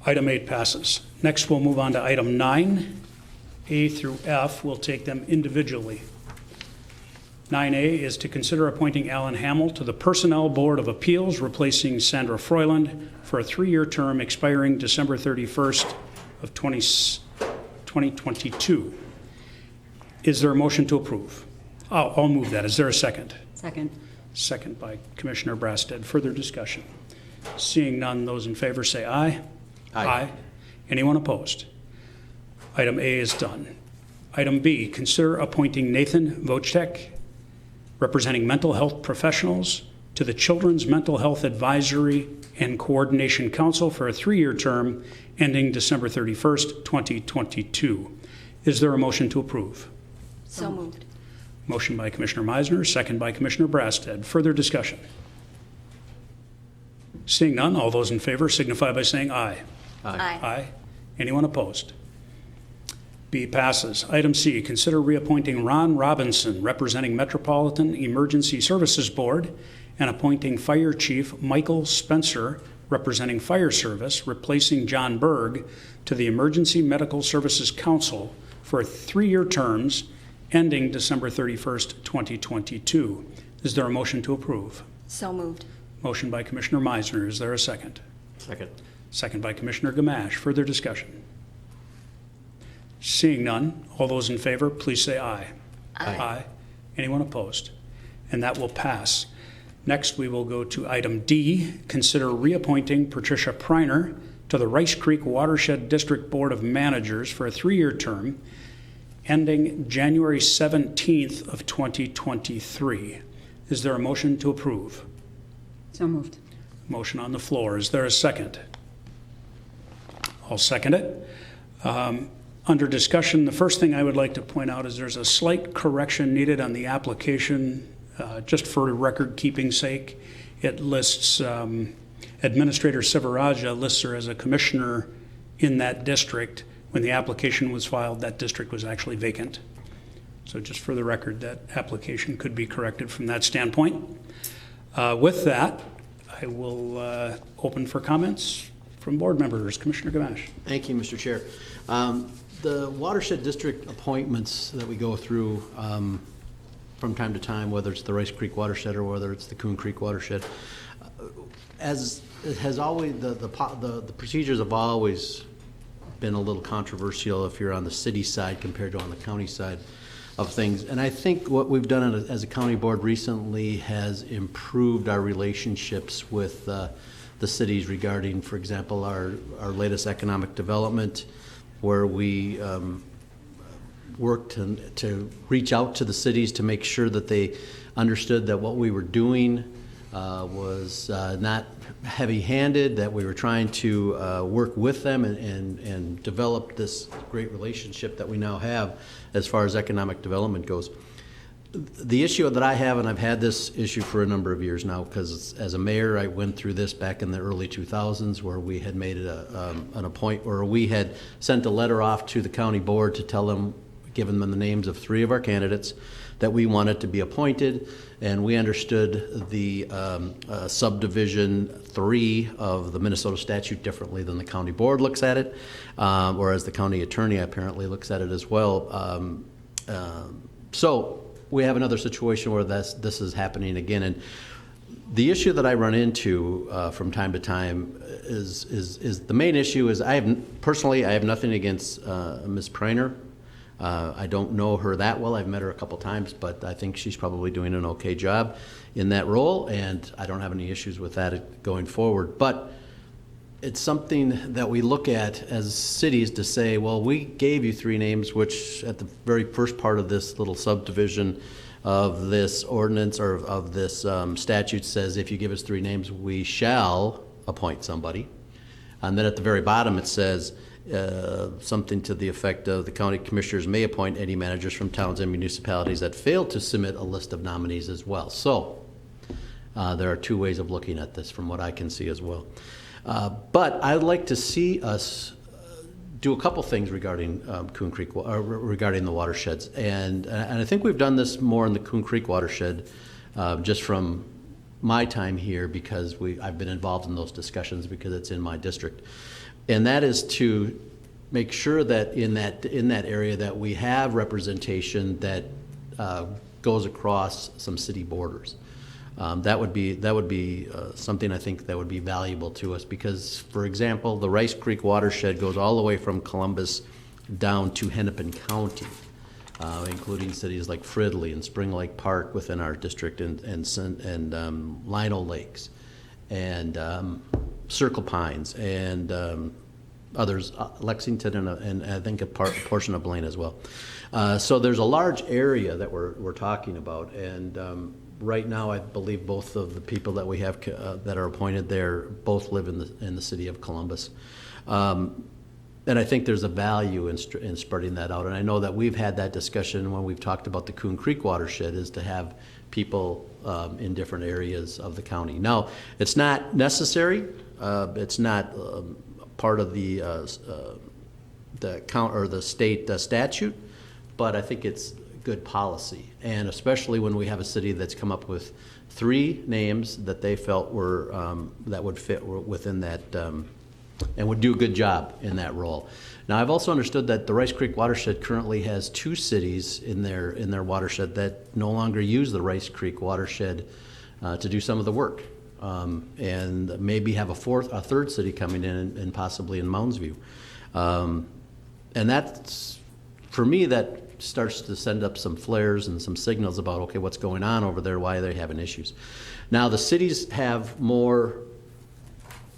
Item 8 passes. Next, we'll move on to item 9, A through F, we'll take them individually. 9A is to consider appointing Alan Hamel to the Personnel Board of Appeals, replacing Sandra Froiland for a 3-year term expiring December 31st of 2022. Is there a motion to approve? I'll move that. Is there a second? Second. Second by Commissioner Brasted. Further discussion? Seeing none, those in favor say aye. Aye. Anyone opposed? Item A is done. Item B, consider appointing Nathan Vojtek, representing mental health professionals, to the Children's Mental Health Advisory and Coordination Council for a 3-year term ending December 31st, 2022. Is there a motion to approve? So moved. Motion by Commissioner Meisner, second by Commissioner Brasted. Further discussion? Seeing none, all those in favor signify by saying aye. Aye. Aye. Anyone opposed? B passes. Item C, consider reappointing Ron Robinson, representing Metropolitan Emergency Services Board, and appointing Fire Chief Michael Spencer, representing Fire Service, replacing John Berg, to the Emergency Medical Services Council for 3-year terms ending December 31st, 2022. Is there a motion to approve? So moved. Motion by Commissioner Meisner. Is there a second? Second. Second by Commissioner Gamache. Further discussion? Seeing none, all those in favor, please say aye. Aye. Anyone opposed? And that will pass. Next, we will go to item D, consider reappointing Patricia Preiner to the Rice Creek Watershed District Board of Managers for a 3-year term ending January 17th of 2023. Is there a motion to approve? So moved. Motion on the floor. Is there a second? I'll second it. Under discussion, the first thing I would like to point out is there's a slight correction needed on the application, just for record-keeping sake. It lists Administrator Sivaraja lists her as a commissioner in that district. When the application was filed, that district was actually vacant. So just for the record, that application could be corrected from that standpoint. With that, I will open for comments from board members. Commissioner Gamache. Thank you, Mr. Chair. The watershed district appointments that we go through from time to time, whether it's the Rice Creek watershed or whether it's the Coon Creek watershed, as it has always, the procedures have always been a little controversial if you're on the city side compared to on the county side of things. And I think what we've done as a county board recently has improved our relationships with the cities regarding, for example, our latest economic development, where we worked to reach out to the cities to make sure that they understood that what we were doing was not heavy-handed, that we were trying to work with them and develop this great relationship that we now have as far as economic development goes. The issue that I have, and I've had this issue for a number of years now, because as a mayor, I went through this back in the early 2000s, where we had made it an appointment, or we had sent a letter off to the county board to tell them, given them the names of 3 of our candidates, that we wanted to be appointed, and we understood the subdivision 3 of the Minnesota statute differently than the county board looks at it, whereas the county attorney apparently looks at it as well. So we have another situation where this is happening again, and the issue that I run into from time to time is the main issue is I have nothing against Ms. Preiner. I don't know her that well. I've met her a couple times, but I think she's probably doing an okay job in that role, and I don't have any issues with that going forward. But it's something that we look at as cities to say, well, we gave you 3 names, which at the very first part of this little subdivision of this ordinance or of this statute says, if you give us 3 names, we shall appoint somebody. And then at the very bottom it says something to the effect of the county commissioners may appoint any managers from towns and municipalities that fail to submit a list of nominees as well. So there are 2 ways of looking at this from what I can see as well. But I'd like to see us do a couple things regarding Coon Creek, regarding the watersheds. And I think we've done this more in the Coon Creek watershed just from my time here, because I've been involved in those discussions because it's in my district. And that is to make sure that in that area that we have representation that goes across some city borders. That would be something I think that would be valuable to us because, for example, the Rice Creek watershed goes all the way from Columbus down to Hennepin County, including cities like Fridley and Spring Lake Park within our district, and Lino Lakes, and Circle Pines, and others, Lexington, and I think a portion of Blaine as well. So there's a large area that we're talking about, and right now I believe both of the people that we have that are appointed there both live in the city of Columbus. And I think there's a value in spreading that out. And I know that we've had that discussion when we've talked about the Coon Creek watershed, is to have people in different areas of the county. Now, it's not necessary. It's not part of the count or the state statute, but I think it's good policy. And especially when we have a city that's come up with 3 names that they felt were that would fit within that. And would do a good job in that role. Now, I've also understood that the Rice Creek watershed currently has 2 cities in their watershed that no longer use the Rice Creek watershed to do some of the work, and maybe have a third city coming in, and possibly in Mounds View. And that's, for me, that starts to send up some flares and some signals about, okay, what's going on over there, why are they having issues. Now, the cities have more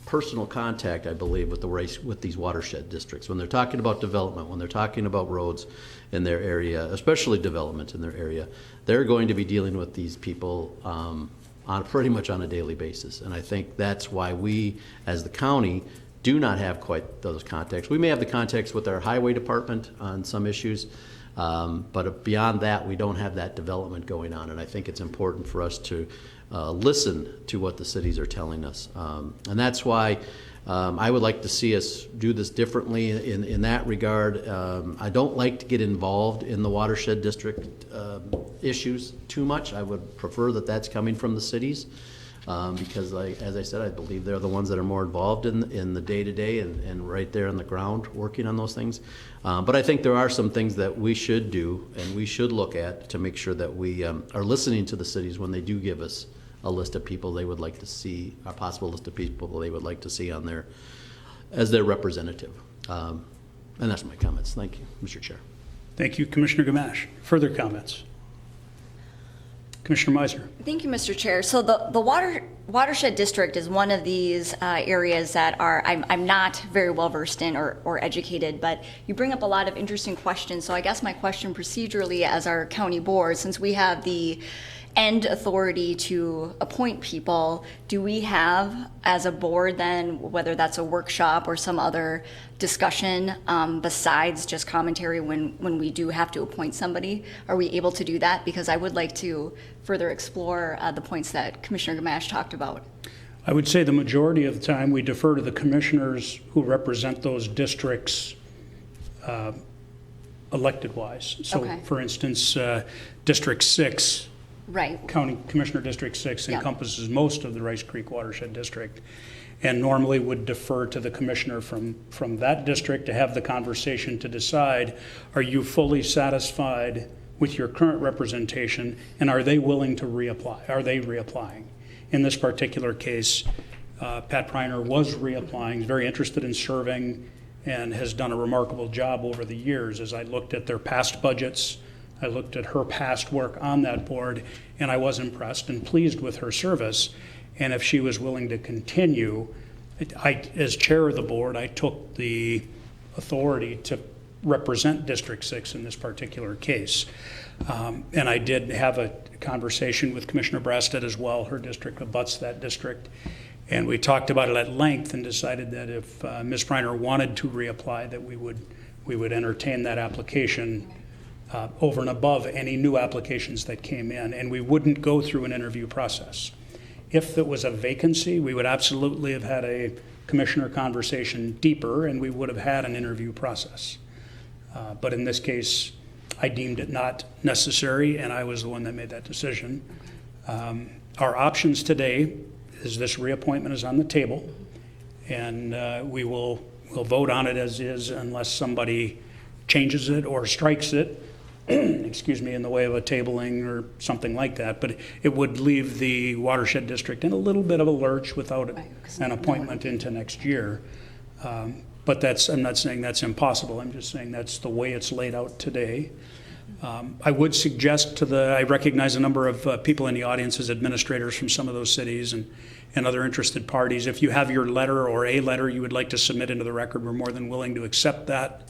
personal contact, I believe, with these watershed districts. When they're talking about development, when they're talking about roads in their area, especially development in their area, they're going to be dealing with these people pretty much on a daily basis. And I think that's why we, as the county, do not have quite those contacts. We may have the contacts with our highway department on some issues, but beyond that, we don't have that development going on. And I think it's important for us to listen to what the cities are telling us. And that's why I would like to see us do this differently in that regard. I don't like to get involved in the watershed district issues too much. I would prefer that that's coming from the cities because, as I said, I believe they're the ones that are more involved in the day-to-day and right there on the ground working on those things. But I think there are some things that we should do and we should look at to make sure that we are listening to the cities when they do give us a list of people they would like to see, a possible list of people they would like to see on there as their representative. And that's my comments. Thank you, Mr. Chair. Thank you, Commissioner Gamache. Further comments? Commissioner Meisner. Thank you, Mr. Chair. So the watershed district is one of these areas that I'm not very well versed in or educated, but you bring up a lot of interesting questions. So I guess my question procedurally as our county board, since we have the end authority to appoint people, do we have as a board then, whether that's a workshop or some other discussion besides just commentary when we do have to appoint somebody? Are we able to do that? Because I would like to further explore the points that Commissioner Gamache talked about. I would say the majority of the time we defer to the commissioners who represent those districts elected-wise. So, Okay. for instance, District 6, Right. County Commissioner District 6 Yeah. encompasses most of the Rice Creek Watershed District, and normally would defer to the commissioner from that district to have the conversation to decide, are you fully satisfied with your current representation, and are they willing to reapply? Are they reapplying? In this particular case, Pat Preiner was reapplying, he's very interested in serving, and has done a remarkable job over the years. As I looked at their past budgets, I looked at her past work on that board, and I was impressed and pleased with her service. And if she was willing to continue, as chair of the board, I took the authority to represent District 6 in this particular case. And I did have a conversation with Commissioner Brasted as well. Her district abuts that district. And we talked about it at length and decided that if Ms. Preiner wanted to reapply, that we would entertain that application over and above any new applications that came in, and we wouldn't go through an interview process. If it was a vacancy, we would absolutely have had a commissioner conversation deeper, and we would have had an interview process. But in this case, I deemed it not necessary, and I was the one that made that decision. Our options today is this reappointment is on the table, and we will We'll vote on it as is unless somebody changes it or strikes it, excuse me, in the way of a tabling or something like that. But it would leave the watershed district in a little bit of a lurch without an appointment into next year. But that's, I'm not saying that's impossible. I'm just saying that's the way it's laid out today. I would suggest I recognize a number of people in the audience as administrators from some of those cities and other interested parties. If you have your letter or a letter you would like to submit into the record, we're more than willing to accept that.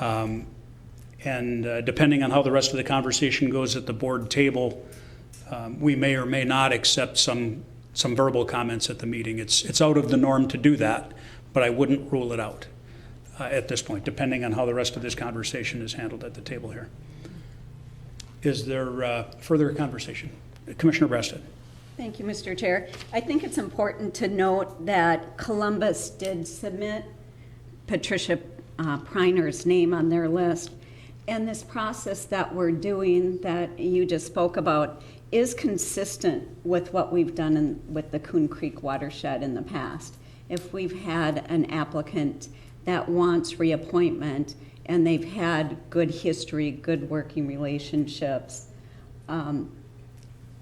And depending on how the rest of the conversation goes at the board table, we may or may not accept some verbal comments at the meeting. It's out of the norm to do that, but I wouldn't rule it out at this point, depending on how the rest of this conversation is handled at the table here. Is there further conversation? Commissioner Breasted. Thank you, Mr. Chair. I think it's important to note that Columbus did submit Patricia Preiner's name on their list. And this process that we're doing that you just spoke about is consistent with what we've done with the Coon Creek watershed in the past. If we've had an applicant that wants reappointment and they've had good history, good working relationships,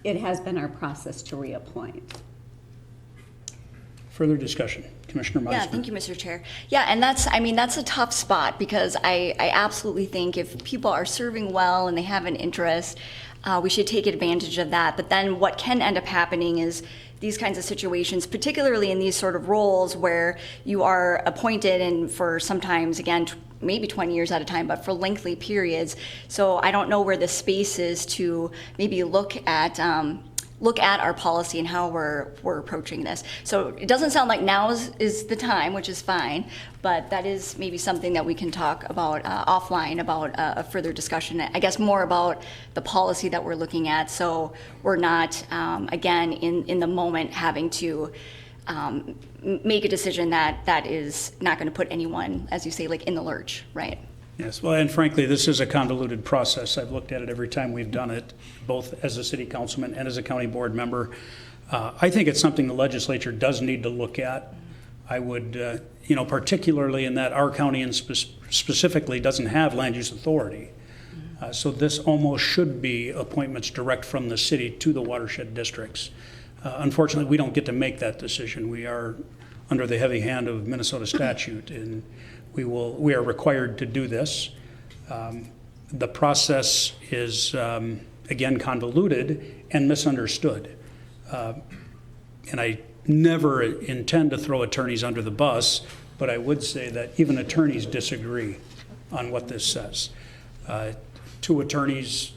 it has been our process to reappoint. Further discussion. Commissioner Meisner. Yeah, thank you, Mr. Chair. Yeah, and that's a tough spot because I absolutely think if people are serving well and they have an interest, we should take advantage of that. But then what can end up happening is these kinds of situations, particularly in these sort of roles where you are appointed and for sometimes, again, maybe 20 years at a time, but for lengthy periods. So I don't know where the space is to maybe look at our policy and how we're approaching this. So it doesn't sound like now is the time, which is fine, but that is maybe something that we can talk about offline about a further discussion, I guess more about the policy that we're looking at. So we're not, again, in the moment having to make a decision that is not going to put anyone, as you say, like in the lurch, right? Yes, well, and frankly, this is a convoluted process. I've looked at it every time we've done it, both as a city councilman and as a county board member. I think it's something the legislature does need to look at. I would, particularly in that our county and specifically doesn't have land use authority. So this almost should be appointments direct from the city to the watershed districts. Unfortunately, we don't get to make that decision. We are under the heavy hand of Minnesota statute, and we are required to do this. The process is, again, convoluted and misunderstood. And I never intend to throw attorneys under the bus, but I would say that even attorneys disagree on what this says. Two attorneys,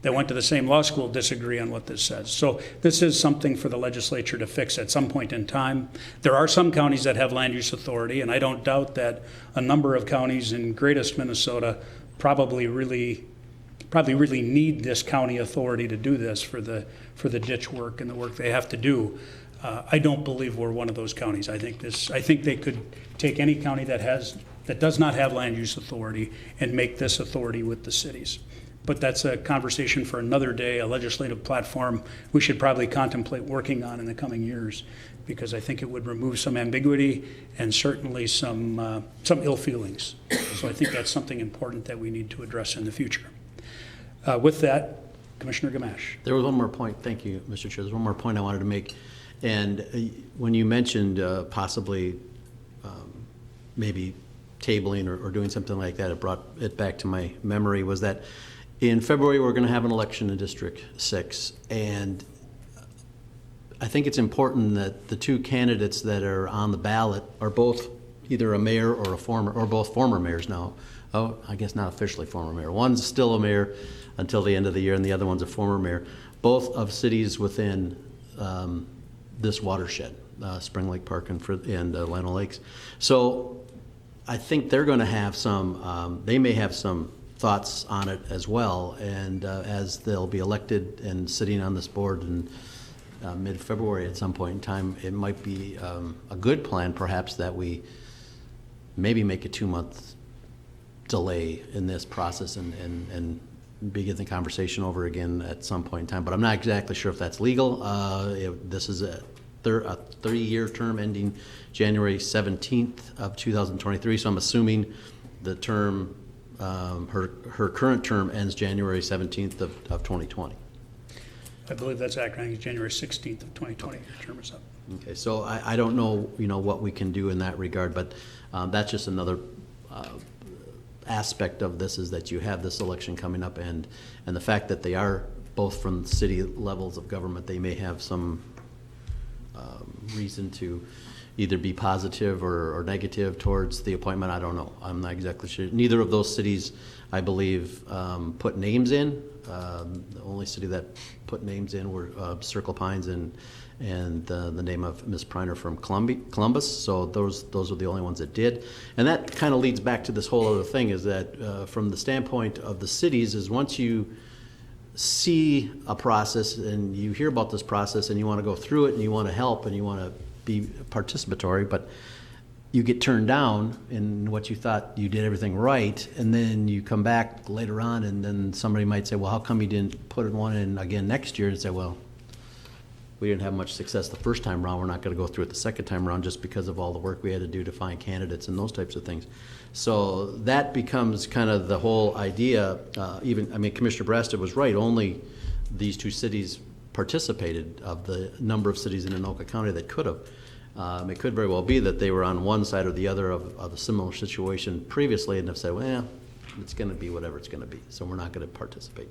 that went to the same law school disagree on what this says. So this is something for the legislature to fix at some point in time. There are some counties that have land use authority, and I don't doubt that a number of counties in greatest Minnesota probably really need this county authority to do this for the ditch work and the work they have to do. I don't believe we're one of those counties. I think they could take any county that does not have land use authority and make this authority with the cities. But that's a conversation for another day, a legislative platform we should probably contemplate working on in the coming years, because I think it would remove some ambiguity and certainly some ill feelings. So I think that's something important that we need to address in the future. With that, Commissioner Gamache. There was one more point. Thank you, Mr. Chair. There's one more point I wanted to make. And when you mentioned possibly maybe tabling or doing something like that, it brought it back to my memory was that in February, we're going to have an election in District 6, and I think it's important that the two candidates that are on the ballot are both either a mayor or both former mayors now. Oh, I guess not officially former mayor. One's still a mayor until the end of the year, and the other one's a former mayor, both of cities within this watershed, Spring Lake Park and Lino Lakes. So I think they're going to have they may have some thoughts on it as well, and as they'll be elected and sitting on this board in mid-February at some point in time, it might be a good plan perhaps that we maybe make a 2-month delay in this process and begin the conversation over again at some point in time. But I'm not exactly sure if that's legal. This is a 3-year term ending January 17th of 2023. So I'm assuming the term, her current term ends January 17th of 2020. I believe that's accurate. I think it's January 16th of 2020, your term is up. Okay, so I don't know, what we can do in that regard, but that's just another aspect of this, is that you have this election coming up, and the fact that they are both from city levels of government, they may have some reason to either be positive or negative towards the appointment. I don't know. I'm not exactly sure. Neither of those cities, I believe, put names in. The only city that put names in were Circle Pines and the name of Ms. Priner from Columbus. So those are the only ones that did. And that kind of leads back to this whole other thing, is that from the standpoint of the cities, is once you see a process and you hear about this process and you want to go through it and you want to help and you want to be participatory, but you get turned down in what you thought you did everything right, and then you come back later on and then somebody might say, well, how come you didn't put one in again next year? And say, well, we didn't have much success the first time around. We're not going to go through it the second time around just because of all the work we had to do to find candidates and those types of things. So that becomes kind of the whole idea. Commissioner Brasted was right. Only these 2 cities participated of the number of cities in Anoka County that could have. It could very well be that they were on one side or the other of a similar situation previously and have said, well, it's going to be whatever it's going to be, so we're not going to participate.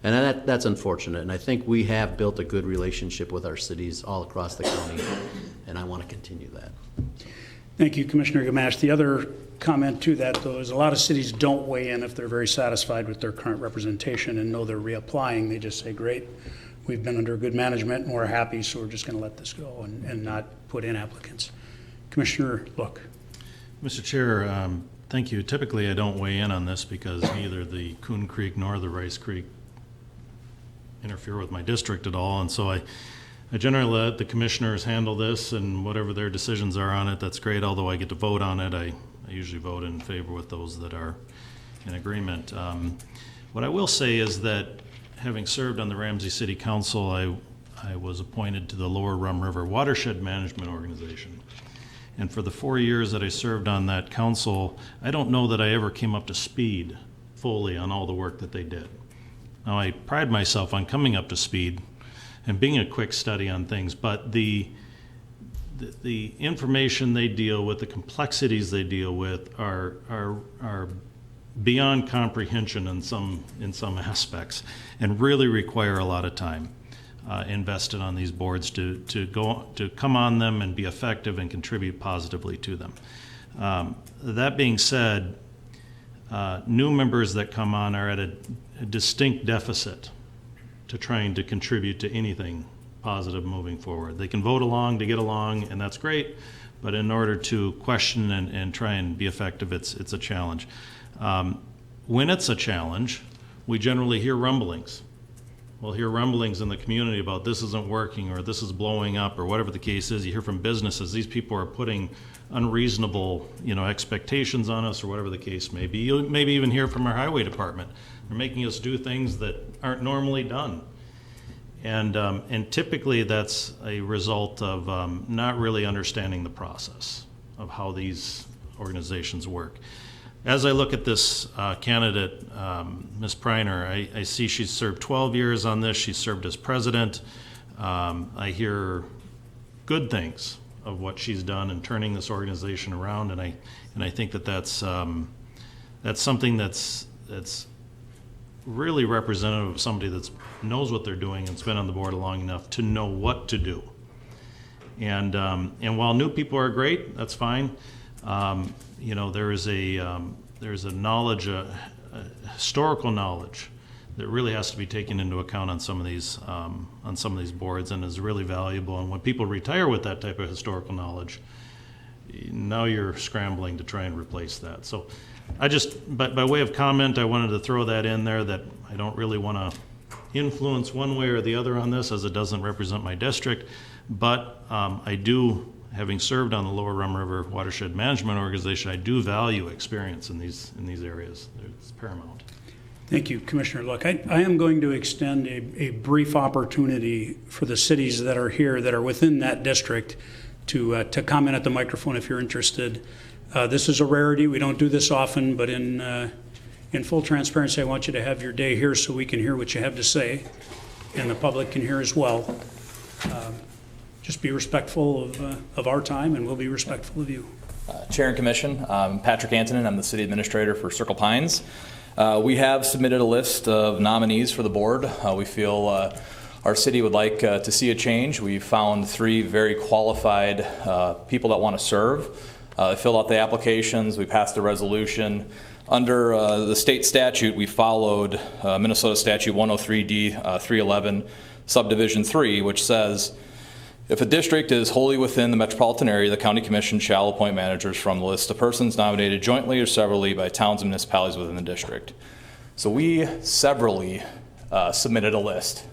And that's unfortunate. And I think we have built a good relationship with our cities all across the county, and I want to continue that. Thank you, Commissioner Gamache. The other comment to that, though, is a lot of cities don't weigh in if they're very satisfied with their current representation and know they're reapplying. They just say, great, we've been under good management and we're happy, so we're just going to let this go and not put in applicants. Commissioner Look. Mr. Chair, thank you. Typically, I don't weigh in on this because neither the Coon Creek nor the Rice Creek interfere with my district at all, and so I generally let the commissioners handle this, and whatever their decisions are on it, that's great. Although I get to vote on it, I usually vote in favor with those that are in agreement. What I will say is that having served on the Ramsey City Council, I was appointed to the Lower Rum River Watershed Management Organization. And for the 4 years that I served on that council, I don't know that I ever came up to speed fully on all the work that they did. Now, I pride myself on coming up to speed and being a quick study on things, but the information they deal with, the complexities they deal with are beyond comprehension in some aspects, and really require a lot of time invested on these boards to come on them and be effective and contribute positively to them. That being said, new members that come on are at a distinct deficit to trying to contribute to anything positive moving forward. They can vote along to get along, and that's great, but in order to question and try and be effective, it's a challenge. When it's a challenge, we generally hear rumblings. We'll hear rumblings in the community about this isn't working or this is blowing up or whatever the case is. You hear from businesses, these people are putting unreasonable, expectations on us or whatever the case may be. You'll maybe even hear from our highway department. They're making us do things that aren't normally done. And typically that's a result of not really understanding the process of how these organizations work. As I look at this candidate, Ms. Priner, I see she's served 12 years on this. She's served as president. I hear good things of what she's done in turning this organization around, and I think that's something that's really representative of somebody that knows what they're doing and's been on the board long enough to know what to do. And while new people are great, that's fine. There's a knowledge, a historical knowledge that really has to be taken into account on some of these boards and is really valuable. And when people retire with that type of historical knowledge, now you're scrambling to try and replace that. So by way of comment, I wanted to throw that in there, that I don't really want to influence one way or the other on this, as it doesn't represent my district, but I do, having served on the Lower Rum River Watershed Management Organization, I do value experience in these areas. It's paramount. Thank you, Commissioner Look. I am going to extend a brief opportunity for the cities that are here that are within that district to comment at the microphone if you're interested. This is a rarity. We don't do this often, but in full transparency, I want you to have your day here so we can hear what you have to say, and the public can hear as well. Just be respectful of our time, and we'll be respectful of you. Chair and Commission, I'm Patrick Antonin. I'm the City Administrator for Circle Pines. We have submitted a list of nominees for the board. We feel our city would like to see a change. We found 3 very qualified people that want to serve. They filled out the applications. We passed a resolution. Under the state statute, we followed Minnesota Statute 103D 311 Subdivision 3, which says, if a district is wholly within the metropolitan area, the county commission shall appoint managers from the list of persons nominated jointly or severally by towns and municipalities within the district. So we severally submitted a list,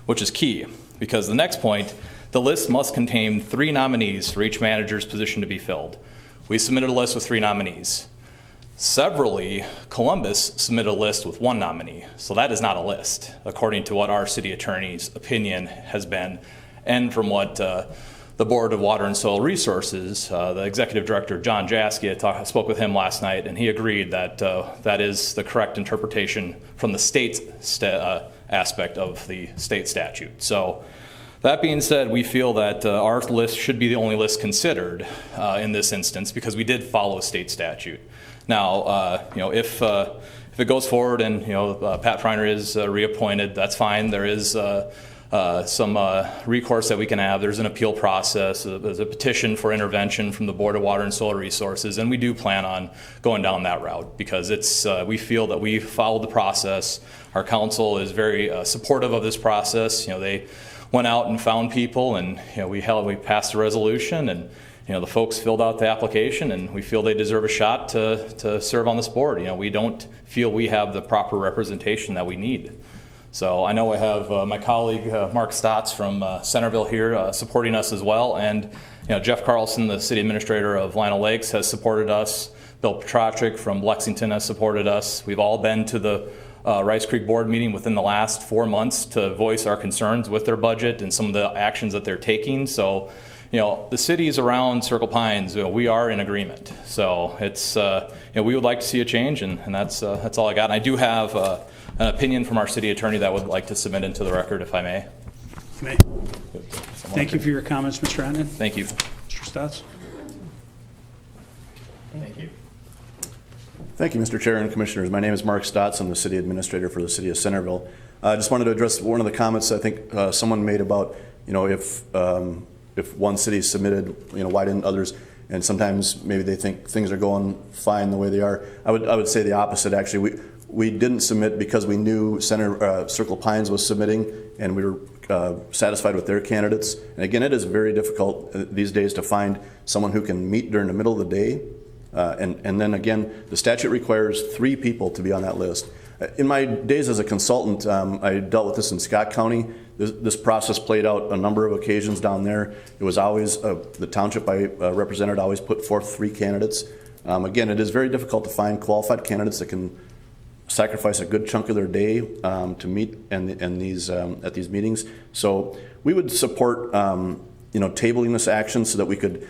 which is key, because the next point, the list must contain 3 nominees for each manager's position to be filled. We submitted a list with 3 nominees. Severally, Columbus submitted a list with 1 nominee. So that is not a list, according to what our city attorney's opinion has been, and from what the Board of Water and Soil Resources, the Executive Director, John Jaski, I spoke with him last night, and he agreed that that is the correct interpretation from the state aspect of the state statute. So that being said, we feel that our list should be the only list considered in this instance because we did follow state statute. Now, if it goes forward and Pat Freiner is reappointed, that's fine. There is some recourse that we can have. There's an appeal process. There's a petition for intervention from the Board of Water and Soil Resources, and we do plan on going down that route because we feel that we followed the process. Our council is very supportive of this process. They went out and found people, and we passed a resolution, and the folks filled out the application, and we feel they deserve a shot to serve on this board. We don't feel we have the proper representation that we need. So I know I have my colleague Mark Stotts from Centerville here supporting us as well, and Jeff Carlson, the city administrator of Lino Lakes, has supported us. Bill Petrachik from Lexington has supported us. We've all been to the Rice Creek board meeting within the last 4 months to voice our concerns with their budget and some of the actions that they're taking. So the cities around Circle Pines, we are in agreement. So it's we would like to see a change, and that's all I got. And I do have an opinion from our city attorney that would like to submit into the record, if I may. You may. Thank you for your comments, Mr. Anton. Thank you. Mr. Stotts. Thank you. Thank you, Mr. Chair and Commissioners. My name is Mark Stotts. I'm the City Administrator for the City of Centerville. I just wanted to address one of the comments I think someone made about, if one city submitted, why didn't others? And sometimes maybe they think things are going fine the way they are. I would say the opposite, actually. We didn't submit because we knew Circle Pines was submitting, and we were satisfied with their candidates. And again, it is very difficult these days to find someone who can meet during the middle of the day. And then again, the statute requires 3 people to be on that list. In my days as a consultant, I dealt with this in Scott County. This process played out a number of occasions down there. It was always, the township I represented always put forth 3 candidates. Again, it is very difficult to find qualified candidates that can sacrifice a good chunk of their day to meet at these meetings. So we would support tabling this action so that we could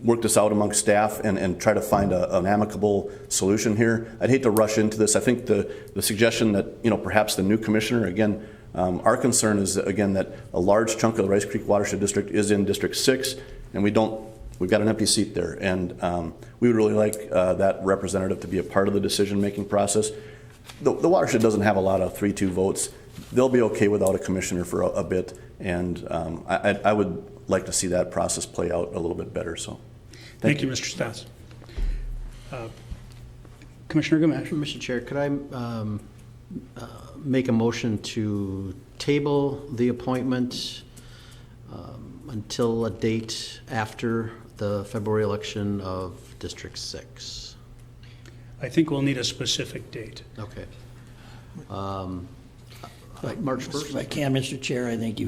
work this out amongst staff and try to find an amicable solution here. I'd hate to rush into this. I think the suggestion that perhaps the new commissioner, again, our concern is again that a large chunk of the Rice Creek Watershed District is in District 6, and we've got an empty seat there, and we would really like that representative to be a part of the decision-making process. The watershed doesn't have a lot of 3-2 votes. They'll be okay without a commissioner for a bit, and I would like to see that process play out a little bit better. So, thank you, Mr. Stotts. Commissioner Gamache. Mr. Chair, could I make a motion to table the appointment until a date after the February election of District 6? I think we'll need a specific date. Okay. March 1st? If I can, Mr. Chair, I think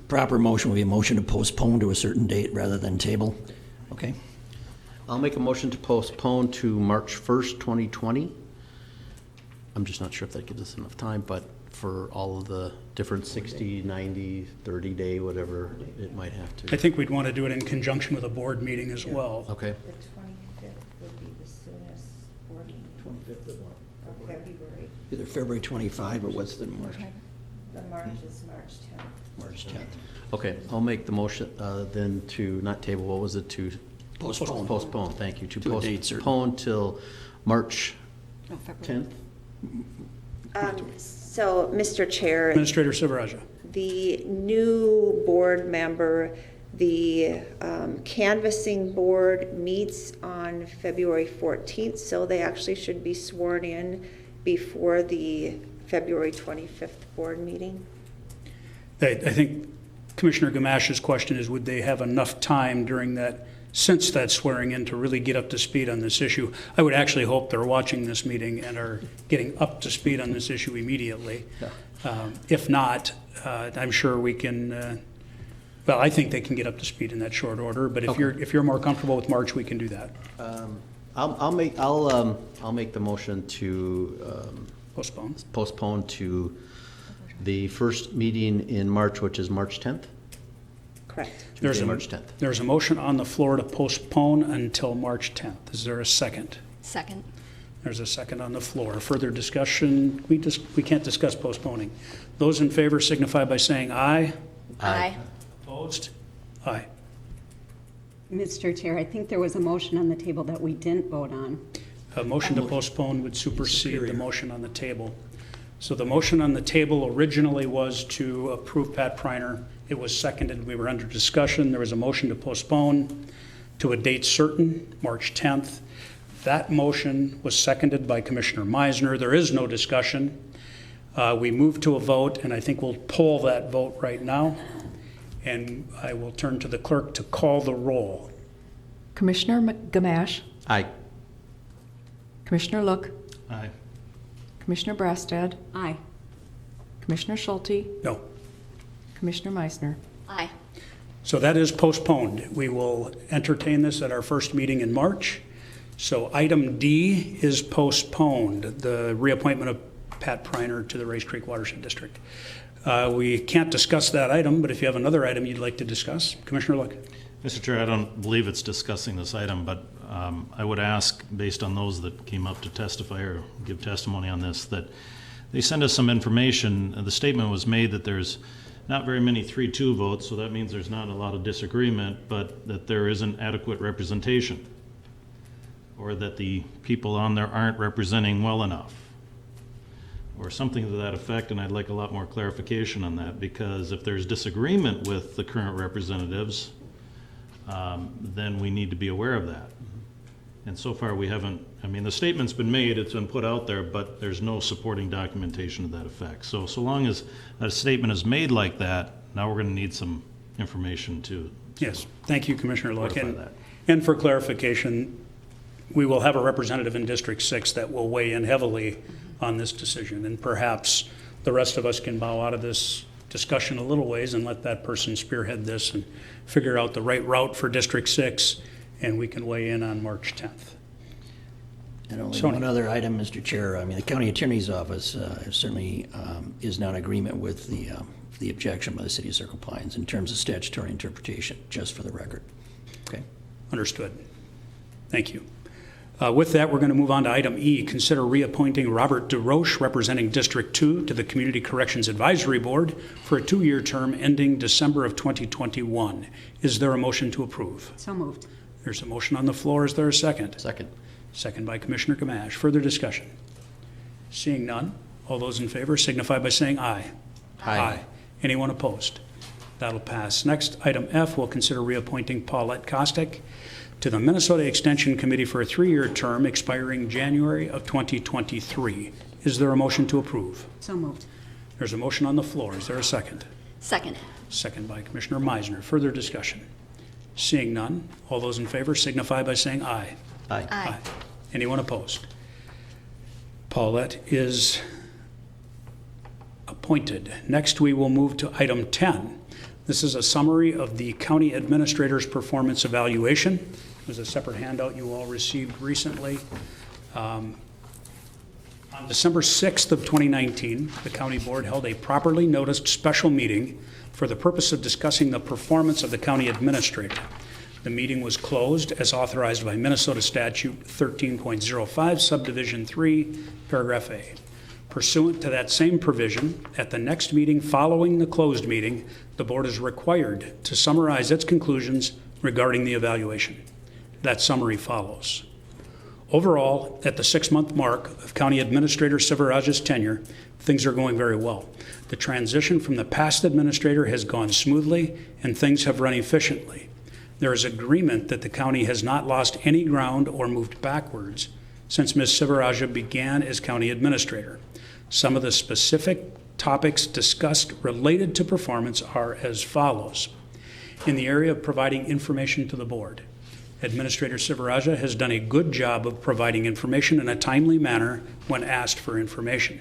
proper motion would be a motion to postpone to a certain date rather than table. Okay. I'll make a motion to postpone to March 1st, 2020. I'm just not sure if that gives us enough time, but for all of the different 60, 90, 30-day, whatever it might have to. I think we'd want to do it in conjunction with a board meeting as well. Okay. The 25th would be the soonest board meeting. 25th of what? Of February. Either February 25 or what's the March? The March is March 10th. March 10th. Okay, I'll make the motion then to not table, what was it, to? Postpone. Postpone, thank you. To a date certain. Postpone till March No, February. 10th? So, Mr. Chair, Administrator Silveraja. the new board member, the canvassing board meets on February 14th, so they actually should be sworn in before the February 25th board meeting. I think Commissioner Gamash's question is, would they have enough time during that, since that swearing in, to really get up to speed on this issue? I would actually hope they're watching this meeting and are getting up to speed on this issue immediately. If not, I'm sure we can, well, I think they can get up to speed in that short order, but if you're more comfortable with March, we can do that. I'll make the motion to postpone to the first meeting in March, which is March 10th? Correct. There's March 10th. There's a motion on the floor to postpone until March 10th. Is there a second? Second. There's a second on the floor. Further discussion? We can't discuss postponing. Those in favor signify by saying aye. Aye. Opposed? Aye. Mr. Chair, I think there was a motion on the table that we didn't vote on. A motion to postpone would supersede the motion on the table. So the motion on the table originally was to approve Pat Priner. It was seconded. We were under discussion. There was a motion to postpone to a date certain, March 10th. That motion was seconded by Commissioner Meisner. There is no discussion. We moved to a vote, and I think we'll poll that vote right now. And I will turn to the clerk to call the roll. Commissioner Gamache, Aye. Commissioner Look, Aye. Commissioner Brassad, Aye. Commissioner Schulte, No. Commissioner Meisner. Aye. So that is postponed. We will entertain this at our first meeting in March. So item D is postponed, the reappointment of Pat Priner to the Race Creek Watershed District. We can't discuss that item, but if you have another item you'd like to discuss, Commissioner Look. Mr. Chair, I don't believe it's discussing this item, but I would ask, based on those that came up to testify or give testimony on this, that they send us some information. The statement was made that there's not very many 3-2 votes, so that means there's not a lot of disagreement, but that there isn't adequate representation, or that the people on there aren't representing well enough, or something to that effect, and I'd like a lot more clarification on that, because if there's disagreement with the current representatives, then we need to be aware of that. And so far, we haven't, I mean, the statement's been made, it's been put out there, but there's no supporting documentation to that effect. So long as a statement is made like that, now we're going to need some information to Yes, thank you, Commissioner Look. clarify that. And for clarification, we will have a representative in District 6 that will weigh in heavily on this decision, and perhaps the rest of us can bow out of this discussion a little ways and let that person spearhead this and figure out the right route for District 6, and we can weigh in on March 10th. And only Sony. one other item, Mr. Chair. I mean, the county attorney's office certainly is not in agreement with the objection by the city of Circle Pines in terms of statutory interpretation, just for the record. Okay. Understood. Thank you. With that, we're going to move on to item E, consider reappointing Robert DeRoche, representing District 2, to the Community Corrections Advisory Board for a 2-year term ending December of 2021. Is there a motion to approve? So moved. There's a motion on the floor. Is there a second? Second. Second by Commissioner Gamache. Further discussion? Seeing none, all those in favor signify by saying aye. Aye. Anyone opposed? That'll pass. Next, item F, we'll consider reappointing Paulette Kostek to the Minnesota Extension Committee for a 3-year term expiring January of 2023. Is there a motion to approve? So moved. There's a motion on the floor. Is there a second? Second. Second by Commissioner Meisner. Further discussion? Seeing none, all those in favor signify by saying aye. Aye. Aye. Anyone opposed? Paulette is appointed. Next, we will move to item 10. This is a summary of the county administrator's performance evaluation. It was a separate handout you all received recently. On On December 6th of 2019, the County Board held a properly noticed special meeting for the purpose of discussing the performance of the County Administrator. The meeting was closed as authorized by Minnesota Statute 13.05, Subdivision 3, Paragraph A. Pursuant to that same provision, at the next meeting following the closed meeting, the Board is required to summarize its conclusions regarding the evaluation. That summary follows. Overall, at the 6-month mark of County Administrator Sivaraja's tenure, things are going very well. The transition from the past administrator has gone smoothly and things have run efficiently. There is agreement that the county has not lost any ground or moved backwards since Ms. Sivaraja began as county administrator. Some of the specific topics discussed related to performance are as follows. In the area of providing information to the board, Administrator Sivaraja has done a good job of providing information in a timely manner when asked for information.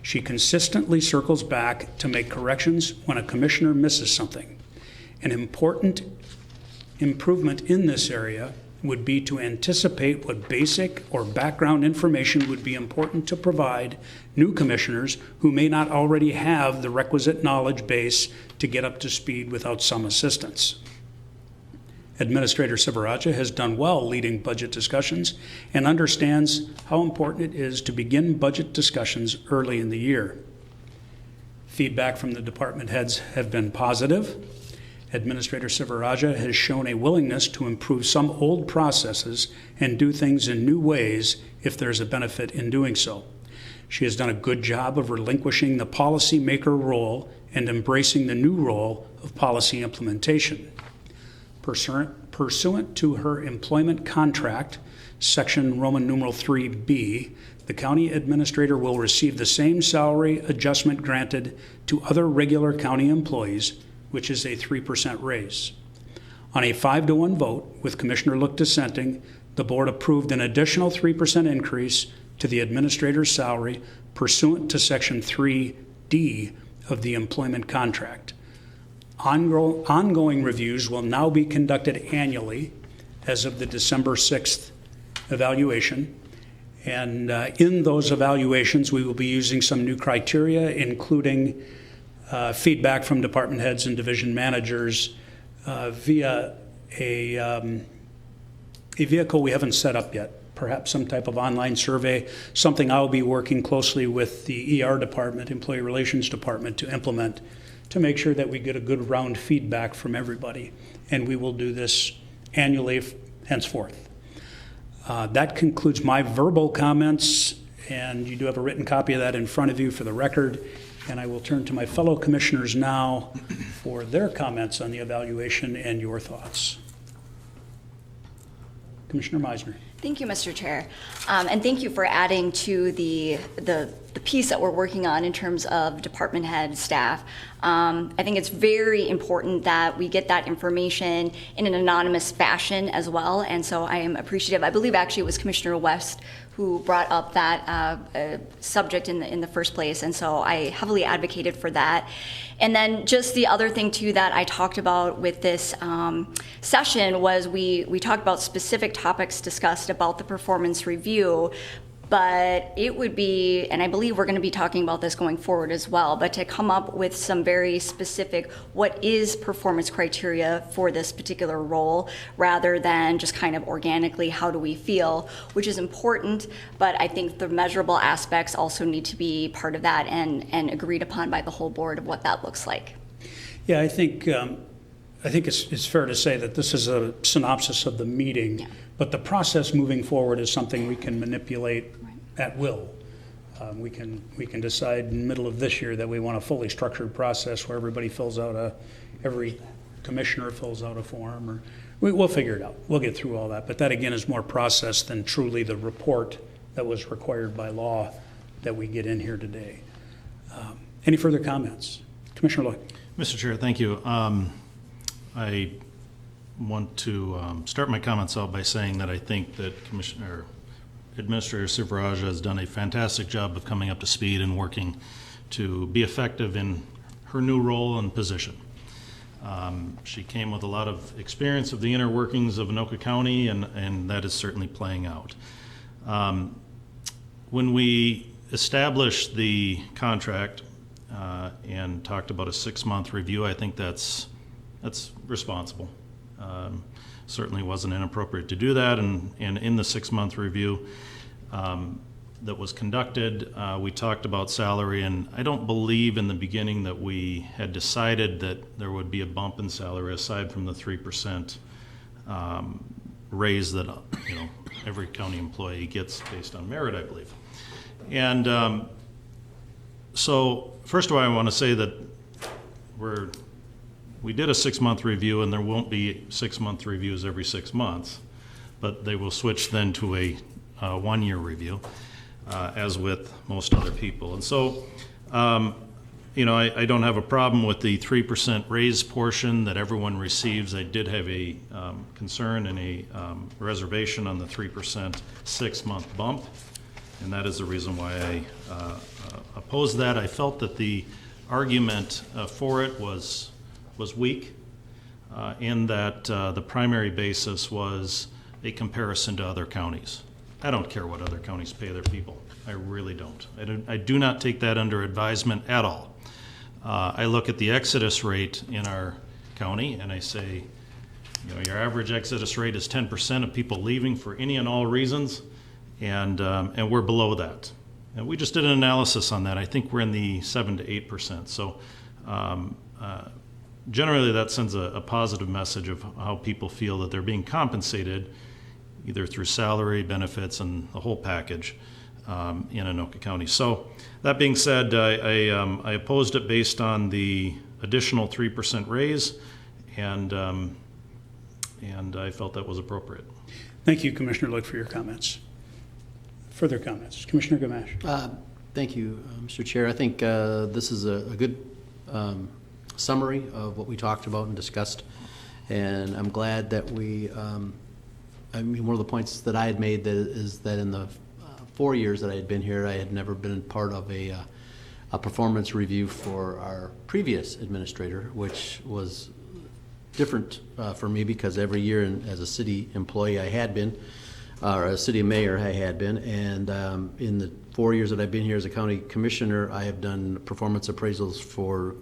She consistently circles back to make corrections when a commissioner misses something. An important improvement in this area would be to anticipate what basic or background information would be important to provide new commissioners who may not already have the requisite knowledge base to get up to speed without some assistance. Administrator Sivaraja has done well leading budget discussions and understands how important it is to begin budget discussions early in the year. Feedback from the department heads have been positive. Administrator Sivaraja has shown a willingness to improve some old processes and do things in new ways if there's a benefit in doing so. She has done a good job of relinquishing the policymaker role and embracing the new role of policy implementation. Pursuant to her employment contract, section Roman numeral 3B, the county administrator will receive the same salary adjustment granted to other regular county employees, which is a 3% raise. On a 5-to-1 vote, with Commissioner Look dissenting, the board approved an additional 3% increase to the administrator's salary pursuant to section 3D of the employment contract. Ongoing reviews will now be conducted annually as of the December 6th evaluation. And in those evaluations, we will be using some new criteria, including feedback from department heads and division managers via a vehicle we haven't set up yet, perhaps some type of online survey, something I'll be working closely with the ER department, Employee Relations Department, to implement to make sure that we get a good round feedback from everybody. And we will do this annually henceforth. That concludes my verbal comments, and you do have a written copy of that in front of you for the record. And I will turn to my fellow commissioners now for their comments on the evaluation and your thoughts. Commissioner Meisner. Thank you, Mr. Chair. And thank you for adding to the piece that we're working on in terms of department head staff. I think it's very important that we get that information in an anonymous fashion as well. And so I am appreciative. I believe actually it was Commissioner West who brought up that subject in the first place. And so I heavily advocated for that. And then just the other thing too that I talked about with this session was we talked about specific topics discussed about the performance review, but it would be, and I believe we're going to be talking about this going forward as well, but to come up with some very specific, what is performance criteria for this particular role, rather than just kind of organically, how do we feel, which is important, but I think the measurable aspects also need to be part of that and agreed upon by the whole board of what that looks like. Yeah, I think it's fair to say that this is a synopsis of the meeting, yeah. But the process moving forward is something we can manipulate at will. We can decide in the middle of this year that we want a fully structured process where everybody fills out every commissioner fills out a form, or we'll figure it out. We'll get through all that. But that again is more process than truly the report that was required by law that we get in here today. Any further comments? Commissioner Loy. Mr. Chair, thank you. I want to start my comments out by saying that I think that Administrator Sivaraja has done a fantastic job of coming up to speed and working to be effective in her new role and position. She came with a lot of experience of the inner workings of Anoka County, and that is certainly playing out. When we established the contract and talked about a 6-month review. I think that's responsible. Certainly wasn't inappropriate to do that, and in the 6-month review that was conducted, we talked about salary, and I don't believe in the beginning that we had decided that there would be a bump in salary aside from the 3% raise that every county employee gets based on merit, I believe. And so first of all, I want to say that we did a 6-month review, and there won't be 6-month reviews every 6 months, but they will switch then to a 1-year review, as with most other people. And so, I don't have a problem with the 3% raise portion that everyone receives. I did have a concern and a reservation on the 3% 6-month bump, and that is the reason why I opposed that. I felt that the argument for it was weak, in that the primary basis was a comparison to other counties. I don't care what other counties pay their people. I really don't. I do not take that under advisement at all. I look at the exodus rate in our county and I say, your average exodus rate is 10% of people leaving for any and all reasons, and we're below that. And we just did an analysis on that. I think we're in the 7 to 8%. So generally that sends a positive message of how people feel that they're being compensated either through salary, benefits, and the whole package in Anoka County. So that being said, I opposed it based on the additional 3% raise, and I felt that was appropriate. Thank you, Commissioner Look, for your comments. Further comments? Commissioner Gamache. Thank you, Mr. Chair. I think this is a good summary of what we talked about and discussed, and I'm glad that one of the points that I had made is that in the 4 years that I had been here, I had never been part of a performance review for our previous administrator, which was different for me because every year as a city employee I had been, or a city mayor I had been, and in the 4 years that I've been here as a county commissioner, I have done performance appraisals for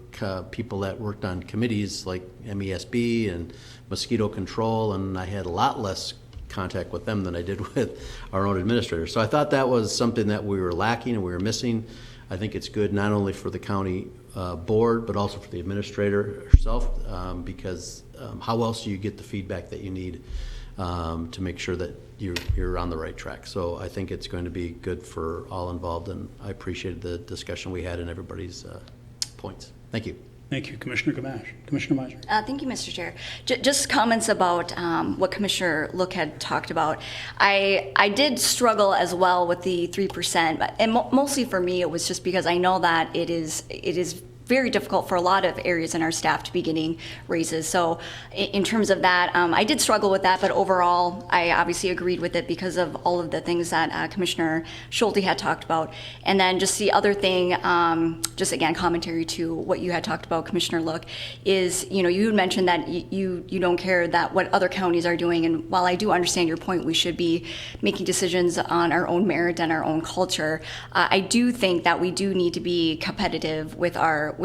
people that worked on committees like MESB and mosquito control, and I had a lot less contact with them than I did with our own administrator. So I thought that was something that we were lacking and we were missing. I think it's good not only for the county board, but also for the administrator herself, because how else do you get the feedback that you need to make sure that you're on the right track? So I think it's going to be good for all involved, and I appreciated the discussion we had and everybody's points. Thank you. Thank you, Commissioner Gamache. Commissioner Meisner. Thank you, Mr. Chair. Just comments about what Commissioner Look had talked about. I did struggle as well with the 3%, and mostly for me it was just because I know that it is very difficult for a lot of areas in our staff to be getting raises. So in terms of that, I did struggle with that, but overall, I obviously agreed with it because of all of the things that Commissioner Schulte had talked about. And then just the other thing, just again, commentary to what you had talked about, Commissioner Look, is, you had mentioned that you don't care that what other counties are doing. And while I do understand your point, we should be making decisions on our own merit and our own culture. I do think that we do need to be competitive with our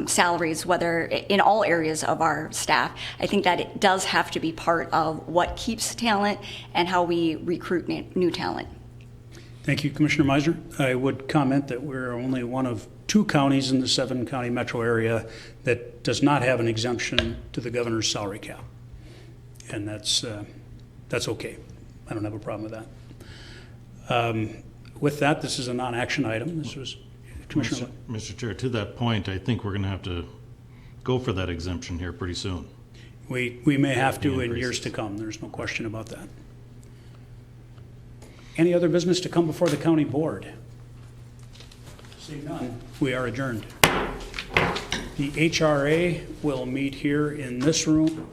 salaries, whether in all areas of our staff. I think that it does have to be part of what keeps talent and how we recruit new talent. Thank you, Commissioner Meisner. I would comment that we're only one of 2 counties in the 7-county metro area that does not have an exemption to the governor's salary cap. And that's okay. I don't have a problem with that. With that, this is a non-action item. This was Commissioner. Mr. Chair, to that point, I think we're going to have to go for that exemption here pretty soon. We may have to in years to come. There's no question about that. Any other business to come before the county board? Seeing none, we are adjourned. The HRA will meet here in this room